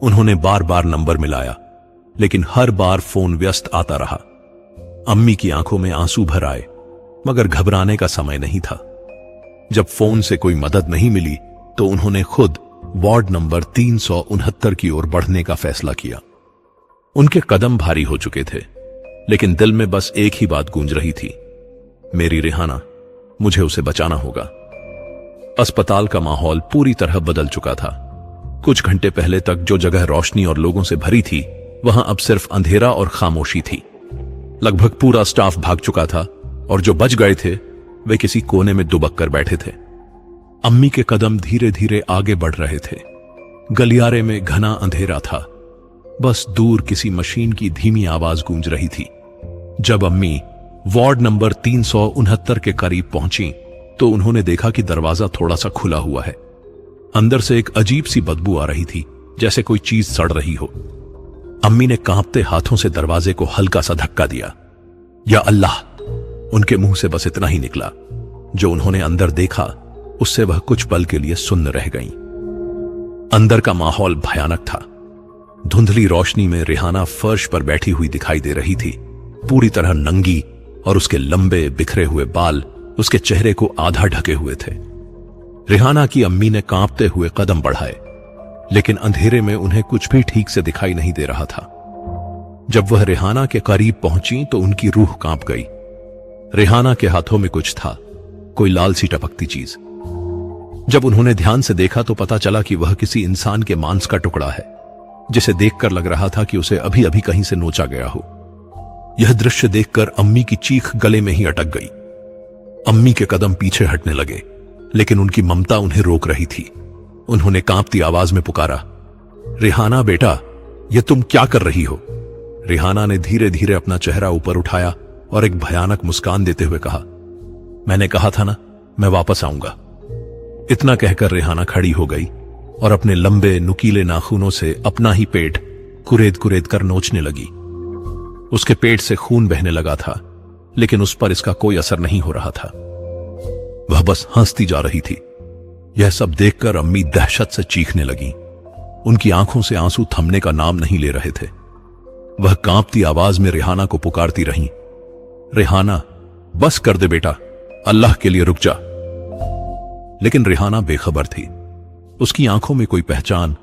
उन्होंने बार बार नंबर मिलाया, लेकिन हर बार फोन व्यस्त आता रहा। अम्मी की आंखों में आंसू भर आए, मगर घबराने का समय नहीं था। जब फोन से कोई मदद नहीं मिली तो उन्होंने खुद वार्ड नंबर 369 की ओर बढ़ने का फैसला किया। उनके कदम भारी हो चुके थे, लेकिन दिल में बस एक ही बात गूंज रही थी, मेरी रेहाना, मुझे उसे बचाना होगा। अस्पताल का माहौल पूरी तरह बदल चुका था। कुछ घंटे पहले तक जो जगह रोशनी और लोगों से भरी थी, वहां अब सिर्फ अंधेरा और खामोशी थी। लगभग पूरा स्टाफ भाग चुका था और जो बच गए थे वे किसी कोने में दुबक कर बैठे थे। अम्मी के कदम धीरे धीरे आगे बढ़ रहे थे। गलियारे में घना अंधेरा था, बस दूर किसी मशीन की धीमी आवाज गूंज रही थी। जब अम्मी वार्ड नंबर 369 के करीब पहुंची तो उन्होंने देखा कि दरवाजा थोड़ा सा खुला हुआ है। अंदर से एक अजीब सी बदबू आ रही थी, जैसे कोई चीज सड़ रही हो। अम्मी ने कांपते हाथों से दरवाजे को हल्का सा धक्का दिया। या अल्लाह, उनके मुंह से बस इतना ही निकला। जो उन्होंने अंदर देखा उससे वह कुछ पल के लिए सुन्न रह गईं। अंदर का माहौल भयानक था। धुंधली रोशनी में रेहाना फर्श पर बैठी हुई दिखाई दे रही थी, पूरी तरह नंगी, और उसके लंबे बिखरे हुए बाल उसके चेहरे को आधा ढके हुए थे। रेहाना की अम्मी ने कांपते हुए कदम बढ़ाए, लेकिन अंधेरे में उन्हें कुछ भी ठीक से दिखाई नहीं दे रहा था। जब वह रेहाना के करीब पहुंची तो उनकी रूह कांप गई। रेहाना के हाथों में कुछ था, कोई लाल सी टपकती चीज। जब उन्होंने ध्यान से देखा तो पता चला कि वह किसी इंसान के मांस का टुकड़ा है, जिसे देखकर लग रहा था कि उसे अभी अभी कहीं से नोचा गया हो। यह दृश्य देखकर अम्मी की चीख गले में ही अटक गई। अम्मी के कदम पीछे हटने लगे, लेकिन उनकी ममता उन्हें रोक रही थी। उन्होंने कांपती आवाज में पुकारा, रेहाना बेटा, यह तुम क्या कर रही हो? रेहाना ने धीरे धीरे अपना चेहरा ऊपर उठाया और एक भयानक मुस्कान देते हुए कहा, मैंने कहा था ना, मैं वापस आऊंगा। इतना कहकर रेहाना खड़ी हो गई और अपने लंबे नुकीले नाखूनों से अपना ही पेट कुरेद कुरेद कर नोचने लगी। उसके पेट से खून बहने लगा था, लेकिन उस पर इसका कोई असर नहीं हो रहा था। वह बस हंसती जा रही थी। यह सब देखकर अम्मी दहशत से चीखने लगी। उनकी आंखों से आंसू थमने का नाम नहीं ले रहे थे। वह कांपती आवाज में रेहाना को पुकारती रहीं, रेहाना, बस कर दे बेटा, अल्लाह के लिए रुक जा। लेकिन रेहाना बेखबर थी। उसकी आंखों में कोई पहचान,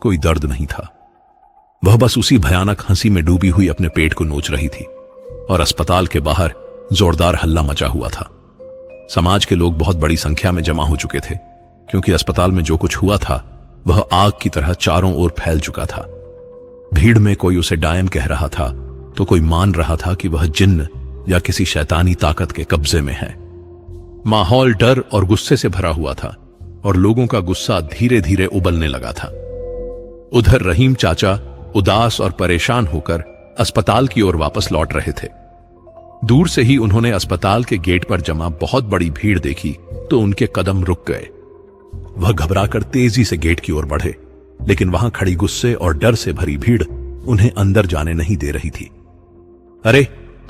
कोई दर्द नहीं था। वह बस उसी भयानक हंसी में डूबी हुई अपने पेट को नोच रही थी। और अस्पताल के बाहर जोरदार हल्ला मचा हुआ था। समाज के लोग बहुत बड़ी संख्या में जमा हो चुके थे, क्योंकि अस्पताल में जो कुछ हुआ था वह आग की तरह चारों ओर फैल चुका था। भीड़ में कोई उसे डायन कह रहा था, तो कोई मान रहा था कि वह जिन्न या किसी शैतानी ताकत के कब्जे में है। माहौल डर और गुस्से से भरा हुआ था और लोगों का गुस्सा धीरे धीरे उबलने लगा था। उधर रहीम चाचा उदास और परेशान होकर अस्पताल की ओर वापस लौट रहे थे। दूर से ही उन्होंने अस्पताल के गेट पर जमा बहुत बड़ी भीड़ देखी तो उनके कदम रुक गए। वह घबराकर तेजी से गेट की ओर बढ़े, लेकिन वहां खड़ी गुस्से और डर से भरी भीड़ उन्हें अंदर जाने नहीं दे रही थी। अरे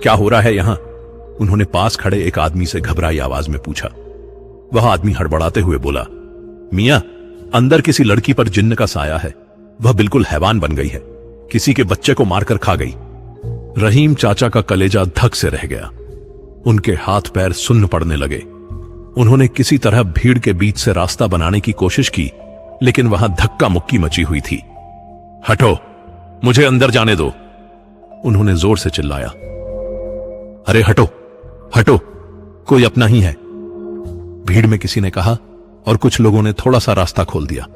क्या हो रहा है यहां? उन्होंने पास खड़े एक आदमी से घबराई आवाज में पूछा। वह आदमी हड़बड़ाते हुए बोला, मियां, अंदर किसी लड़की पर जिन्न का साया है। वह बिल्कुल हैवान बन गई है, किसी के बच्चे को मारकर खा गई। रहीम चाचा का कलेजा धक से रह गया। उनके हाथ पैर सुन्न पड़ने लगे। उन्होंने किसी तरह भीड़ के बीच से रास्ता बनाने की कोशिश की, लेकिन वहां धक्का मुक्की मची हुई थी। हटो, मुझे अंदर जाने दो, उन्होंने जोर से चिल्लाया। अरे हटो हटो, कोई अपना ही है, भीड़ में किसी ने कहा और कुछ लोगों ने थोड़ा सा रास्ता खोल दिया।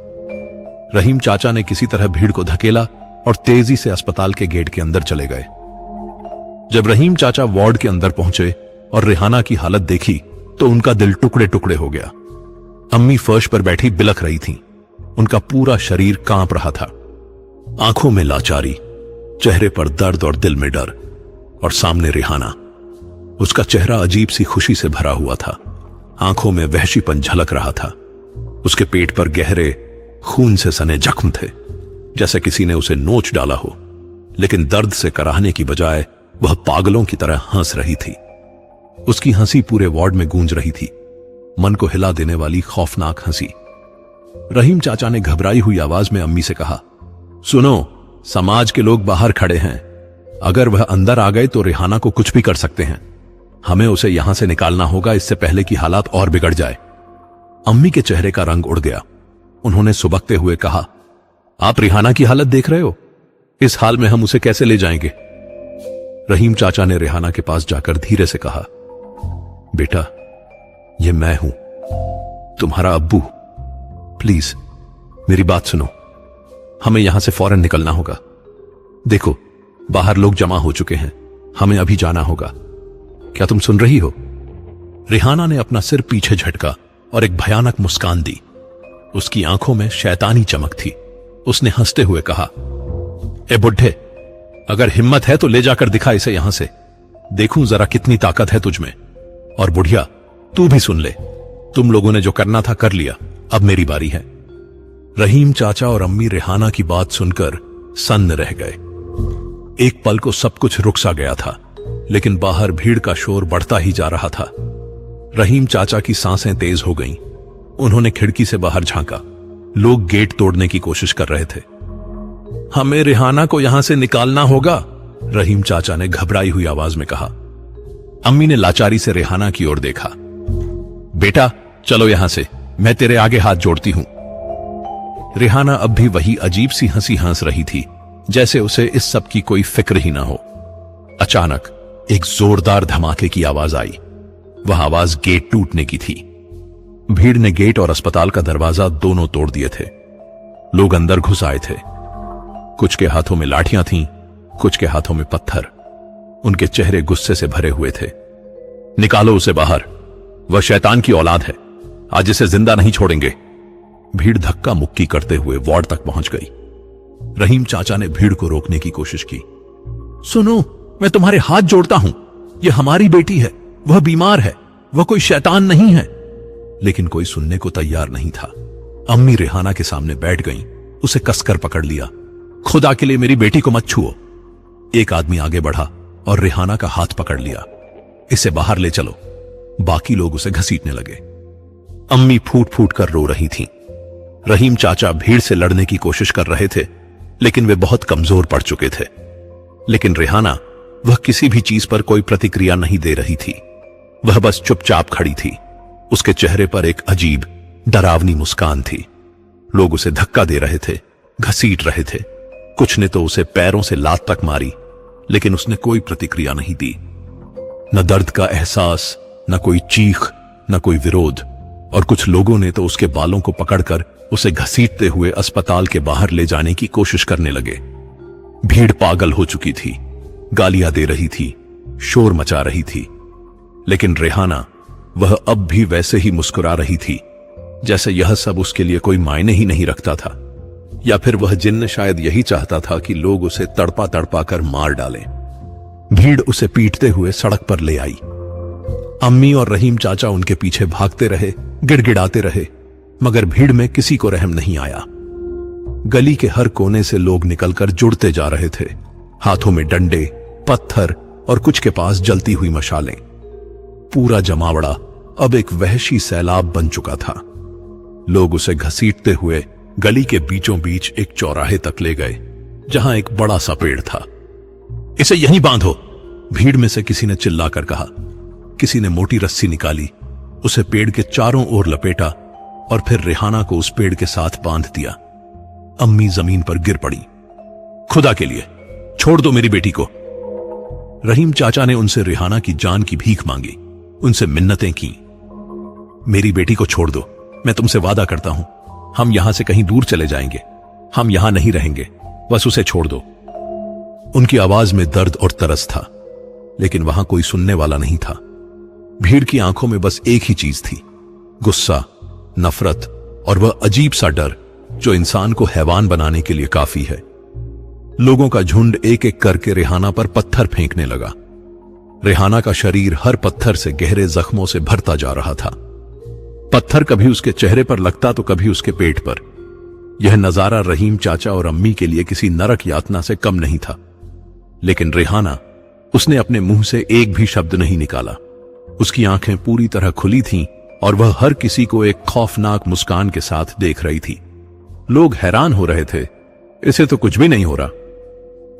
रहीम चाचा ने किसी तरह भीड़ को धकेला और तेजी से अस्पताल के गेट के अंदर चले गए। जब रहीम चाचा वार्ड के अंदर पहुंचे और रेहाना की हालत देखी तो उनका दिल टुकड़े टुकड़े हो गया। अम्मी फर्श पर बैठी बिलख रही थीं। उनका पूरा शरीर कांप रहा था। आंखों में लाचारी, चेहरे पर दर्द और दिल में डर, और सामने रेहाना। उसका चेहरा अजीब सी खुशी से भरा हुआ था। आंखों में वहशीपन झलक रहा था। उसके पेट पर गहरे खून से सने जख्म थे, जैसे किसी ने उसे नोच डाला हो, लेकिन दर्द से कराहने की बजाय वह पागलों की तरह हंस रही थी। उसकी हंसी पूरे वार्ड में गूंज रही थी, मन को हिला देने वाली खौफनाक हंसी। रहीम चाचा ने घबराई हुई आवाज में अम्मी से कहा, सुनो, समाज के लोग बाहर खड़े हैं। अगर वह अंदर आ गए तो रेहाना को कुछ भी कर सकते हैं। हमें उसे यहां से निकालना होगा, इससे पहले कि हालात और बिगड़ जाए। अम्मी के चेहरे का रंग उड़ गया। उन्होंने सुबकते हुए कहा, आप रेहाना की हालत देख रहे हो? इस हाल में हम उसे कैसे ले जाएंगे? रहीम चाचा ने रेहाना के पास जाकर धीरे से कहा, बेटा, ये मैं हूं, तुम्हारा अब्बू। प्लीज मेरी बात सुनो, हमें यहां से फौरन निकलना होगा। देखो, बाहर लोग जमा हो चुके हैं, हमें अभी जाना होगा। क्या तुम सुन रही हो? रेहाना ने अपना सिर पीछे झटका और एक भयानक मुस्कान दी। उसकी आंखों में शैतानी चमक थी। उसने हंसते हुए कहा, ए बुढ़े, अगर हिम्मत है तो ले जाकर दिखा इसे यहां से, देखूं जरा कितनी ताकत है तुझमें। और बुढ़िया, तू भी सुन ले, तुम लोगों ने जो करना था कर लिया, अब मेरी बारी है। रहीम चाचा और अम्मी रेहाना की बात सुनकर सन्न रह गए। एक पल को सब कुछ रुक सा गया था, लेकिन बाहर भीड़ का शोर बढ़ता ही जा रहा था। रहीम चाचा की सांसें तेज हो गईं। उन्होंने खिड़की से बाहर झांका। लोग गेट तोड़ने की कोशिश कर रहे थे। हमें रेहाना को यहां से निकालना होगा, रहीम चाचा ने घबराई हुई आवाज में कहा। अम्मी ने लाचारी से रेहाना की ओर देखा। बेटा, चलो यहां से, मैं तेरे आगे हाथ जोड़ती हूं। रेहाना अब भी वही अजीब सी हंसी हंस रही थी, जैसे उसे इस सब की कोई फिक्र ही ना हो। अचानक एक जोरदार धमाके की आवाज आई। वह आवाज गेट टूटने की थी। भीड़ ने गेट और अस्पताल का दरवाजा दोनों तोड़ दिए थे। लोग अंदर घुस आए थे। कुछ के हाथों में लाठियां थीं, कुछ के हाथों में पत्थर। उनके चेहरे गुस्से से भरे हुए थे। निकालो उसे बाहर, वह शैतान की औलाद है, आज इसे जिंदा नहीं छोड़ेंगे। भीड़ धक्का मुक्की करते हुए वार्ड तक पहुंच गई। रहीम चाचा ने भीड़ को रोकने की कोशिश की। सुनो, मैं तुम्हारे हाथ जोड़ता हूं, यह हमारी बेटी है, वह बीमार है, वह कोई शैतान नहीं है। लेकिन कोई सुनने को तैयार नहीं था। अम्मी रेहाना के सामने बैठ गईं, उसे कसकर पकड़ लिया। खुदा के लिए मेरी बेटी को मत छुओ। एक आदमी आगे बढ़ा और रेहाना का हाथ पकड़ लिया। इसे बाहर ले चलो। बाकी लोग उसे घसीटने लगे। अम्मी फूट फूट कर रो रही थीं। रहीम चाचा भीड़ से लड़ने की कोशिश कर रहे थे, लेकिन वे बहुत कमजोर पड़ चुके थे। लेकिन रेहाना, वह किसी भी चीज पर कोई प्रतिक्रिया नहीं दे रही थी। वह बस चुपचाप खड़ी थी। उसके चेहरे पर एक अजीब डरावनी मुस्कान थी। लोग उसे धक्का दे रहे थे, घसीट रहे थे। कुछ ने तो उसे पैरों से लात तक मारी, लेकिन उसने कोई प्रतिक्रिया नहीं दी। न दर्द का एहसास, न कोई चीख, न कोई विरोध। और कुछ लोगों ने तो उसके बालों को पकड़कर उसे घसीटते हुए अस्पताल के बाहर ले जाने की कोशिश करने लगे। भीड़ पागल हो चुकी थी, गालियां दे रही थी, शोर मचा रही थी। लेकिन रेहाना, वह अब भी वैसे ही मुस्कुरा रही थी जैसे यह सब उसके लिए कोई मायने ही नहीं रखता था। या फिर वह जिन्न शायद यही चाहता था कि लोग उसे तड़पा तड़पा कर मार डालें। भीड़ उसे पीटते हुए सड़क पर ले आई। अम्मी और रहीम चाचा उनके पीछे भागते रहे, गिड़गिड़ाते रहे, मगर भीड़ में किसी को रहम नहीं आया। गली के हर कोने से लोग निकलकर जुड़ते जा रहे थे, हाथों में डंडे, पत्थर और कुछ के पास जलती हुई मशालें। पूरा जमावड़ा अब एक वहशी सैलाब बन चुका था। लोग उसे घसीटते हुए गली के बीचों बीच एक चौराहे तक ले गए, जहां एक बड़ा सा पेड़ था। इसे यहीं बांधो, भीड़ में से किसी ने चिल्लाकर कहा। किसी ने मोटी रस्सी निकाली, उसे पेड़ के चारों ओर लपेटा और फिर रेहाना को उस पेड़ के साथ बांध दिया। अम्मी जमीन पर गिर पड़ी। खुदा के लिए छोड़ दो मेरी बेटी को। रहीम चाचा ने उनसे रेहाना की जान की भीख मांगी, उनसे मिन्नतें की। मेरी बेटी को छोड़ दो, मैं तुमसे वादा करता हूं, हम यहां से कहीं दूर चले जाएंगे, हम यहां नहीं रहेंगे, बस उसे छोड़ दो। उनकी आवाज में दर्द और तरस था, लेकिन वहां कोई सुनने वाला नहीं था। भीड़ की आंखों में बस एक ही चीज थी, गुस्सा, नफरत और वह अजीब सा डर जो इंसान को हैवान बनाने के लिए काफी है। लोगों का झुंड एक एक करके रेहाना पर पत्थर फेंकने लगा। रेहाना का शरीर हर पत्थर से गहरे जख्मों से भरता जा रहा था। पत्थर कभी उसके चेहरे पर लगता तो कभी उसके पेट पर। यह नजारा रहीम चाचा और अम्मी के लिए किसी नरक यातना से कम नहीं था। लेकिन रेहाना, उसने अपने मुंह से एक भी शब्द नहीं निकाला। उसकी आंखें पूरी तरह खुली थीं और वह हर किसी को एक खौफनाक मुस्कान के साथ देख रही थी। लोग हैरान हो रहे थे, इसे तो कुछ भी नहीं हो रहा।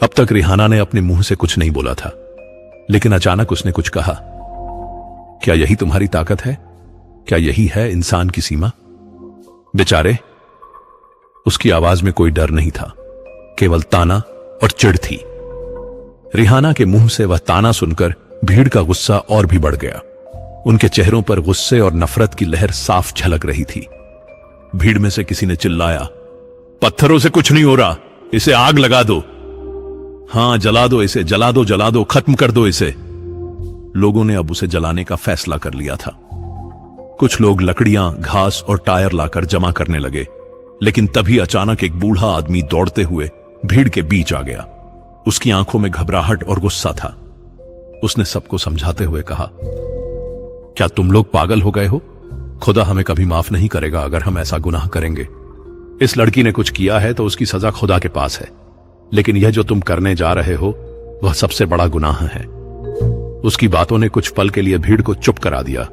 अब तक रेहाना ने अपने मुंह से कुछ नहीं बोला था, लेकिन अचानक उसने कुछ कहा। क्या यही तुम्हारी ताकत है? क्या यही है इंसान की सीमा? बेचारे, उसकी आवाज में कोई डर नहीं था, केवल ताना और चिढ़ थी। रेहाना के मुंह से वह ताना सुनकर भीड़ का गुस्सा और भी बढ़ गया। उनके चेहरों पर गुस्से और नफरत की लहर साफ झलक रही थी। भीड़ में से किसी ने चिल्लाया, पत्थरों से कुछ नहीं हो रहा, इसे आग लगा दो। हां, जला दो इसे, जला दो, जला दो, खत्म कर दो इसे। लोगों ने अब उसे जलाने का फैसला कर लिया था। कुछ लोग लकड़ियां, घास और टायर लाकर जमा करने लगे, लेकिन तभी अचानक एक बूढ़ा आदमी दौड़ते हुए भीड़ के बीच आ गया। उसकी आंखों में घबराहट और गुस्सा था। उसने सबको समझाते हुए कहा, क्या तुम लोग पागल हो गए हो? खुदा हमें कभी माफ नहीं करेगा अगर हम ऐसा गुनाह करेंगे। इस लड़की ने कुछ किया है तो उसकी सजा खुदा के पास है, लेकिन यह जो तुम करने जा रहे हो वह सबसे बड़ा गुनाह है। उसकी बातों ने कुछ पल के लिए भीड़ को चुप करा दिया,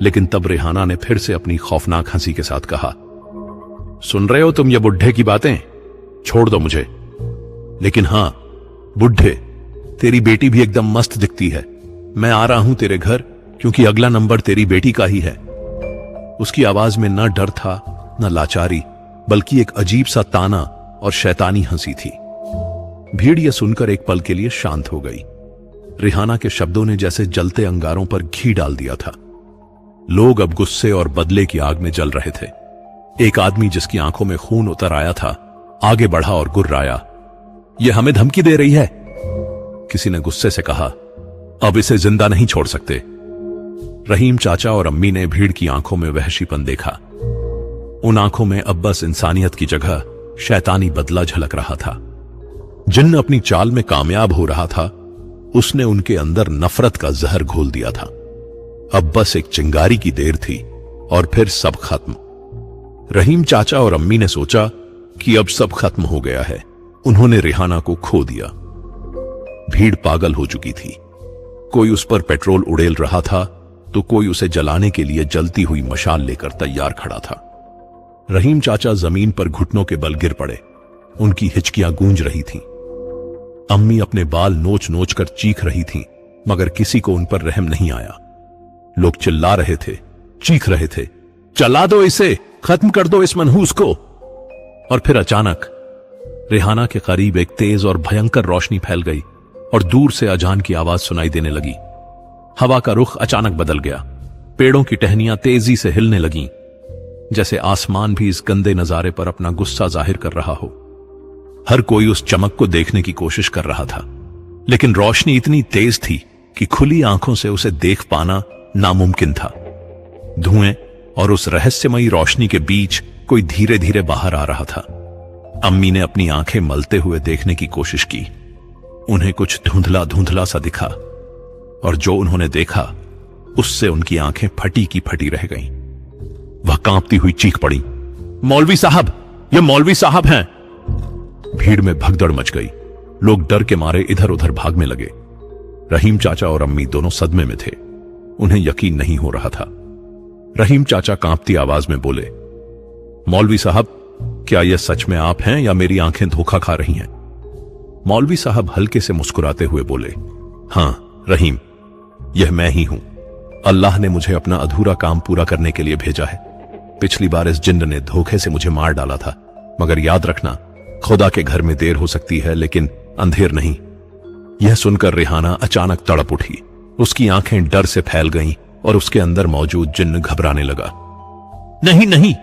लेकिन तब रेहाना ने फिर से अपनी खौफनाक हंसी के साथ कहा, सुन रहे हो तुम ये बुढ़े की बातें? छोड़ दो मुझे। लेकिन हां बुढ़े, तेरी बेटी भी एकदम मस्त दिखती है। मैं आ रहा हूं तेरे घर, क्योंकि अगला नंबर तेरी बेटी का ही है। उसकी आवाज में न डर था न लाचारी, बल्कि एक अजीब सा ताना और शैतानी हंसी थी। भीड़ यह सुनकर एक पल के लिए शांत हो गई। रेहाना के शब्दों ने जैसे जलते अंगारों पर घी डाल दिया था। लोग अब गुस्से और बदले की आग में जल रहे थे। एक आदमी जिसकी आंखों में खून उतर आया था, आगे बढ़ा और गुर्राया, यह हमें धमकी दे रही है। किसी ने गुस्से से कहा, अब इसे जिंदा नहीं छोड़ सकते। रहीम चाचा और अम्मी ने भीड़ की आंखों में वहशीपन देखा। उन आंखों में अब बस इंसानियत की जगह शैतानी बदला झलक रहा था। जिन्न अपनी चाल में कामयाब हो रहा था, उसने उनके अंदर नफरत का जहर घोल दिया था। अब बस एक चिंगारी की देर थी और फिर सब खत्म। रहीम चाचा और अम्मी ने सोचा कि अब सब खत्म हो गया है। उन्होंने रेहाना को खो दिया। भीड़ पागल हो चुकी थी। कोई उस पर पेट्रोल उड़ेल रहा था तो कोई उसे जलाने के लिए जलती हुई मशाल लेकर तैयार खड़ा था। रहीम चाचा जमीन पर घुटनों के बल गिर पड़े। उनकी हिचकियां गूंज रही थीं। अम्मी अपने बाल नोच नोच कर चीख रही थीं, मगर किसी को उन पर रहम नहीं आया। लोग चिल्ला रहे थे, चीख रहे थे, जला दो इसे, खत्म कर दो इस मनहूस को। और फिर अचानक रेहाना के करीब एक तेज और भयंकर रोशनी फैल गई और दूर से अजान की आवाज सुनाई देने लगी। हवा का रुख अचानक बदल गया। पेड़ों की टहनियां तेजी से हिलने लगीं, जैसे आसमान भी इस गंदे नजारे पर अपना गुस्सा जाहिर कर रहा हो। हर कोई उस चमक को देखने की कोशिश कर रहा था, लेकिन रोशनी इतनी तेज थी कि खुली आंखों से उसे देख पाना नामुमकिन था। धुएं और उस रहस्यमयी रोशनी के बीच कोई धीरे धीरे बाहर आ रहा था। अम्मी ने अपनी आंखें मलते हुए देखने की कोशिश की। उन्हें कुछ धुंधला धुंधला सा दिखा, और जो उन्होंने देखा उससे उनकी आंखें फटी की फटी रह गईं। वह कांपती हुई चीख पड़ी, मौलवी साहब, ये मौलवी साहब हैं। भीड़ में भगदड़ मच गई। लोग डर के मारे इधर उधर भागने लगे। रहीम चाचा और अम्मी दोनों सदमे में थे। उन्हें यकीन नहीं हो रहा था। रहीम चाचा कांपती आवाज में बोले, मौलवी साहब, क्या यह सच में आप हैं या मेरी आंखें धोखा खा रही हैं? मौलवी साहब हल्के से मुस्कुराते हुए बोले, हां रहीम, यह मैं ही हूं। अल्लाह ने मुझे अपना अधूरा काम पूरा करने के लिए भेजा है। पिछली बार इस जिन्न ने धोखे से मुझे मार डाला था, मगर याद रखना, खुदा के घर में देर हो सकती है लेकिन अंधेर नहीं। यह सुनकर रेहाना अचानक तड़प उठी। उसकी आंखें डर से फैल गईं और उसके अंदर मौजूद जिन्न घबराने लगा। नहीं नहीं,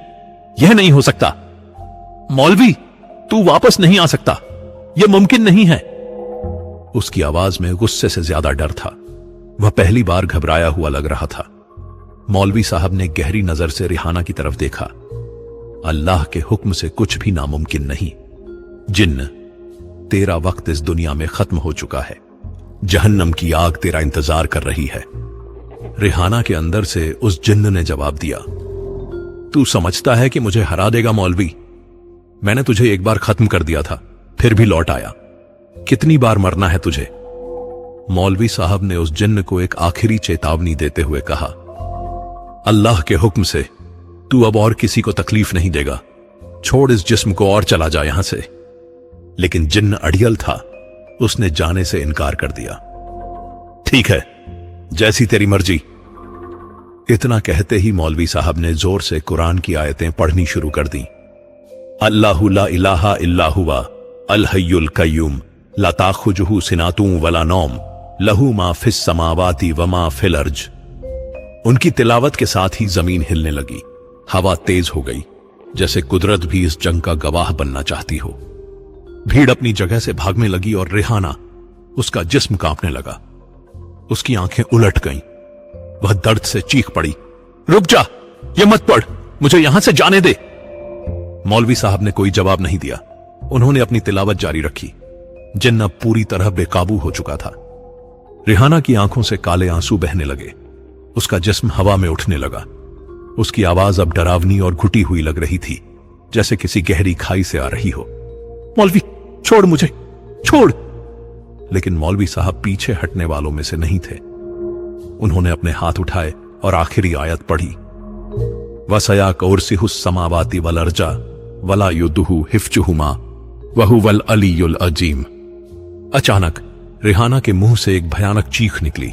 यह नहीं हो सकता। मौलवी, तू वापस नहीं आ सकता, यह मुमकिन नहीं है। उसकी आवाज में गुस्से से ज्यादा डर था। वह पहली बार घबराया हुआ लग रहा था। मौलवी साहब ने गहरी नजर से रेहाना की तरफ देखा। अल्लाह के हुक्म से कुछ भी नामुमकिन नहीं। जिन्न, तेरा वक्त इस दुनिया में खत्म हो चुका है। जहन्नम की आग तेरा इंतजार कर रही है। रेहाना के अंदर से उस जिन्न ने जवाब दिया, तू समझता है कि मुझे हरा देगा मौलवी? मैंने तुझे एक बार खत्म कर दिया था, फिर भी लौट आया। कितनी बार मरना है तुझे? मौलवी साहब ने उस जिन्न को एक आखिरी चेतावनी देते हुए कहा, अल्लाह के हुक्म से तू अब और किसी को तकलीफ नहीं देगा। छोड़ इस जिस्म को और चला जा यहां से। लेकिन जिन्न अड़ियल था। उसने जाने से इनकार कर दिया। ठीक है, जैसी तेरी मर्जी। इतना कहते ही मौलवी साहब ने जोर से कुरान की आयतें पढ़नी शुरू कर दी। अल्लाहु ला इलाहा इल्ला हुवा अल हय्युल कय्यूम ला ताखुजुहु सिनातुम वला नौम लहू मा फिस समावाति व मा फिल अर्ज। उनकी तिलावत के साथ ही जमीन हिलने लगी। हवा तेज हो गई, जैसे कुदरत भी इस जंग का गवाह बनना चाहती हो। भीड़ अपनी जगह से भागने लगी और रेहाना, उसका जिस्म कांपने लगा। उसकी आंखें उलट गईं। वह दर्द से चीख पड़ी, रुक जा, ये मत पढ़, मुझे यहां से जाने दे। मौलवी साहब ने कोई जवाब नहीं दिया। उन्होंने अपनी तिलावत जारी रखी। जिन्न अब पूरी तरह बेकाबू हो चुका था। रेहाना की आंखों से काले आंसू बहने लगे। उसका जिस्म हवा में उठने लगा। उसकी आवाज अब डरावनी और घुटी हुई लग रही थी, जैसे किसी गहरी खाई से आ रही हो। मौलवी, छोड़ मुझे, छोड़। लेकिन मौलवी साहब पीछे हटने वालों में से नहीं थे। उन्होंने अपने हाथ उठाए और आखिरी आयत पढ़ी, वसया कौरसिहुस समावाति वल अर्जा वला युदुहु हिफ्जुहुमा वहुवल अलीयुल अजीम। अचानक रेहाना के मुंह से एक भयानक चीख निकली।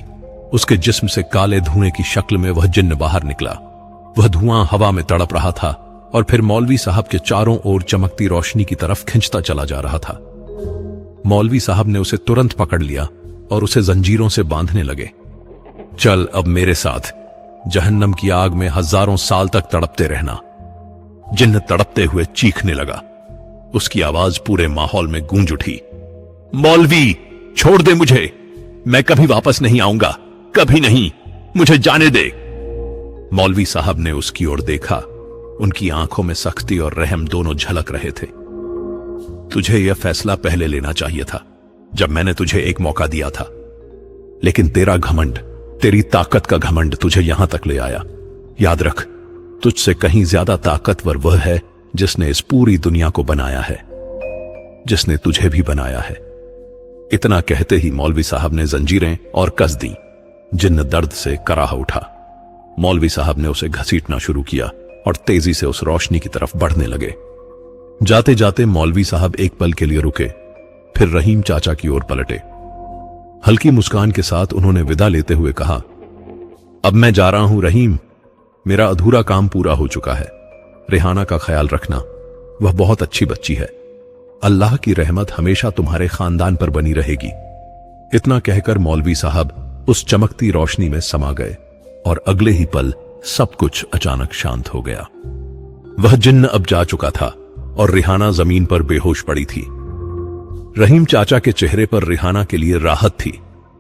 उसके जिस्म से काले धुएं की शक्ल में वह जिन्न बाहर निकला। वह धुआं हवा में तड़प रहा था और फिर मौलवी साहब के चारों ओर चमकती रोशनी की तरफ खिंचता चला जा रहा था। मौलवी साहब ने उसे तुरंत पकड़ लिया और उसे जंजीरों से बांधने लगे। चल अब मेरे साथ, जहन्नम की आग में हजारों साल तक तड़पते रहना। जिन्न तड़पते हुए चीखने लगा। उसकी आवाज पूरे माहौल में गूंज उठी, मौलवी, छोड़ दे मुझे, मैं कभी वापस नहीं आऊंगा, कभी नहीं, मुझे जाने दे। मौलवी साहब ने उसकी ओर देखा। उनकी आंखों में सख्ती और रहम दोनों झलक रहे थे। तुझे यह फैसला पहले लेना चाहिए था, जब मैंने तुझे एक मौका दिया था। लेकिन तेरा घमंड, तेरी ताकत का घमंड तुझे यहां तक ले आया। याद रख, तुझसे कहीं ज्यादा ताकतवर वह है जिसने इस पूरी दुनिया को बनाया है, जिसने तुझे भी बनाया है। इतना कहते ही मौलवी साहब ने जंजीरें और कस दी। जिन्न दर्द से कराह उठा। मौलवी साहब ने उसे घसीटना शुरू किया और तेजी से उस रोशनी की तरफ बढ़ने लगे। जाते जाते मौलवी साहब एक पल के लिए रुके, फिर रहीम चाचा की ओर पलटे। हल्की मुस्कान के साथ उन्होंने विदा लेते हुए कहा, अब मैं जा रहा हूं रहीम, मेरा अधूरा काम पूरा हो चुका है। रेहाना का ख्याल रखना, वह बहुत अच्छी बच्ची है। अल्लाह की रहमत हमेशा तुम्हारे खानदान पर बनी रहेगी। इतना कहकर मौलवी साहब उस चमकती रोशनी में समा गए और अगले ही पल सब कुछ अचानक शांत हो गया। वह जिन्न अब जा चुका था और रेहाना जमीन पर बेहोश पड़ी थी। रहीम चाचा के चेहरे पर रेहाना के लिए राहत थी,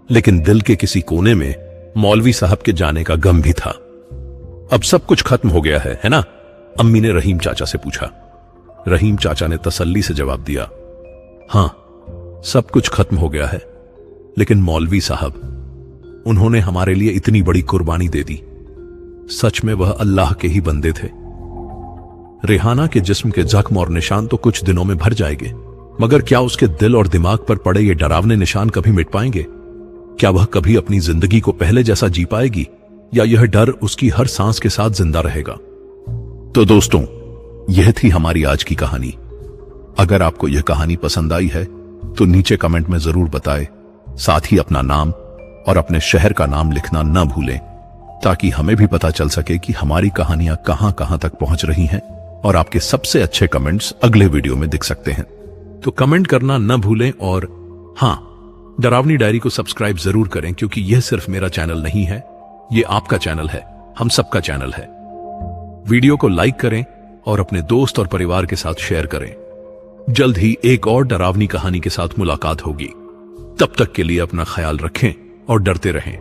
लेकिन दिल के किसी कोने में मौलवी साहब के जाने का गम भी था। अब सब कुछ खत्म हो गया है ना? अम्मी ने रहीम चाचा से पूछा। रहीम चाचा ने तसल्ली से जवाब दिया, हां, सब कुछ खत्म हो गया है, लेकिन मौलवी साहब, उन्होंने हमारे लिए इतनी बड़ी कुर्बानी दे दी। सच में वह अल्लाह के ही बंदे थे। रेहाना के जिस्म के जख्म और निशान तो कुछ दिनों में भर जाएंगे, मगर क्या उसके दिल और दिमाग पर पड़े ये डरावने निशान कभी मिट पाएंगे? क्या वह कभी अपनी जिंदगी को पहले जैसा जी पाएगी, या यह डर उसकी हर सांस के साथ जिंदा रहेगा? तो दोस्तों, यह थी हमारी आज की कहानी। अगर आपको यह कहानी पसंद आई है तो नीचे कमेंट में जरूर बताएं। साथ ही अपना नाम और अपने शहर का नाम लिखना न भूलें, ताकि हमें भी पता चल सके कि हमारी कहानियां कहां कहां तक पहुंच रही हैं, और आपके सबसे अच्छे कमेंट्स अगले वीडियो में दिख सकते हैं। तो कमेंट करना न भूलें, और हां, डरावनी डायरी को सब्सक्राइब जरूर करें, क्योंकि यह सिर्फ मेरा चैनल नहीं है, यह आपका चैनल है, हम सबका चैनल है। वीडियो को लाइक करें और अपने दोस्त और परिवार के साथ शेयर करें। जल्द ही एक और डरावनी कहानी के साथ मुलाकात होगी। तब तक के लिए अपना ख्याल रखें और डरते रहें।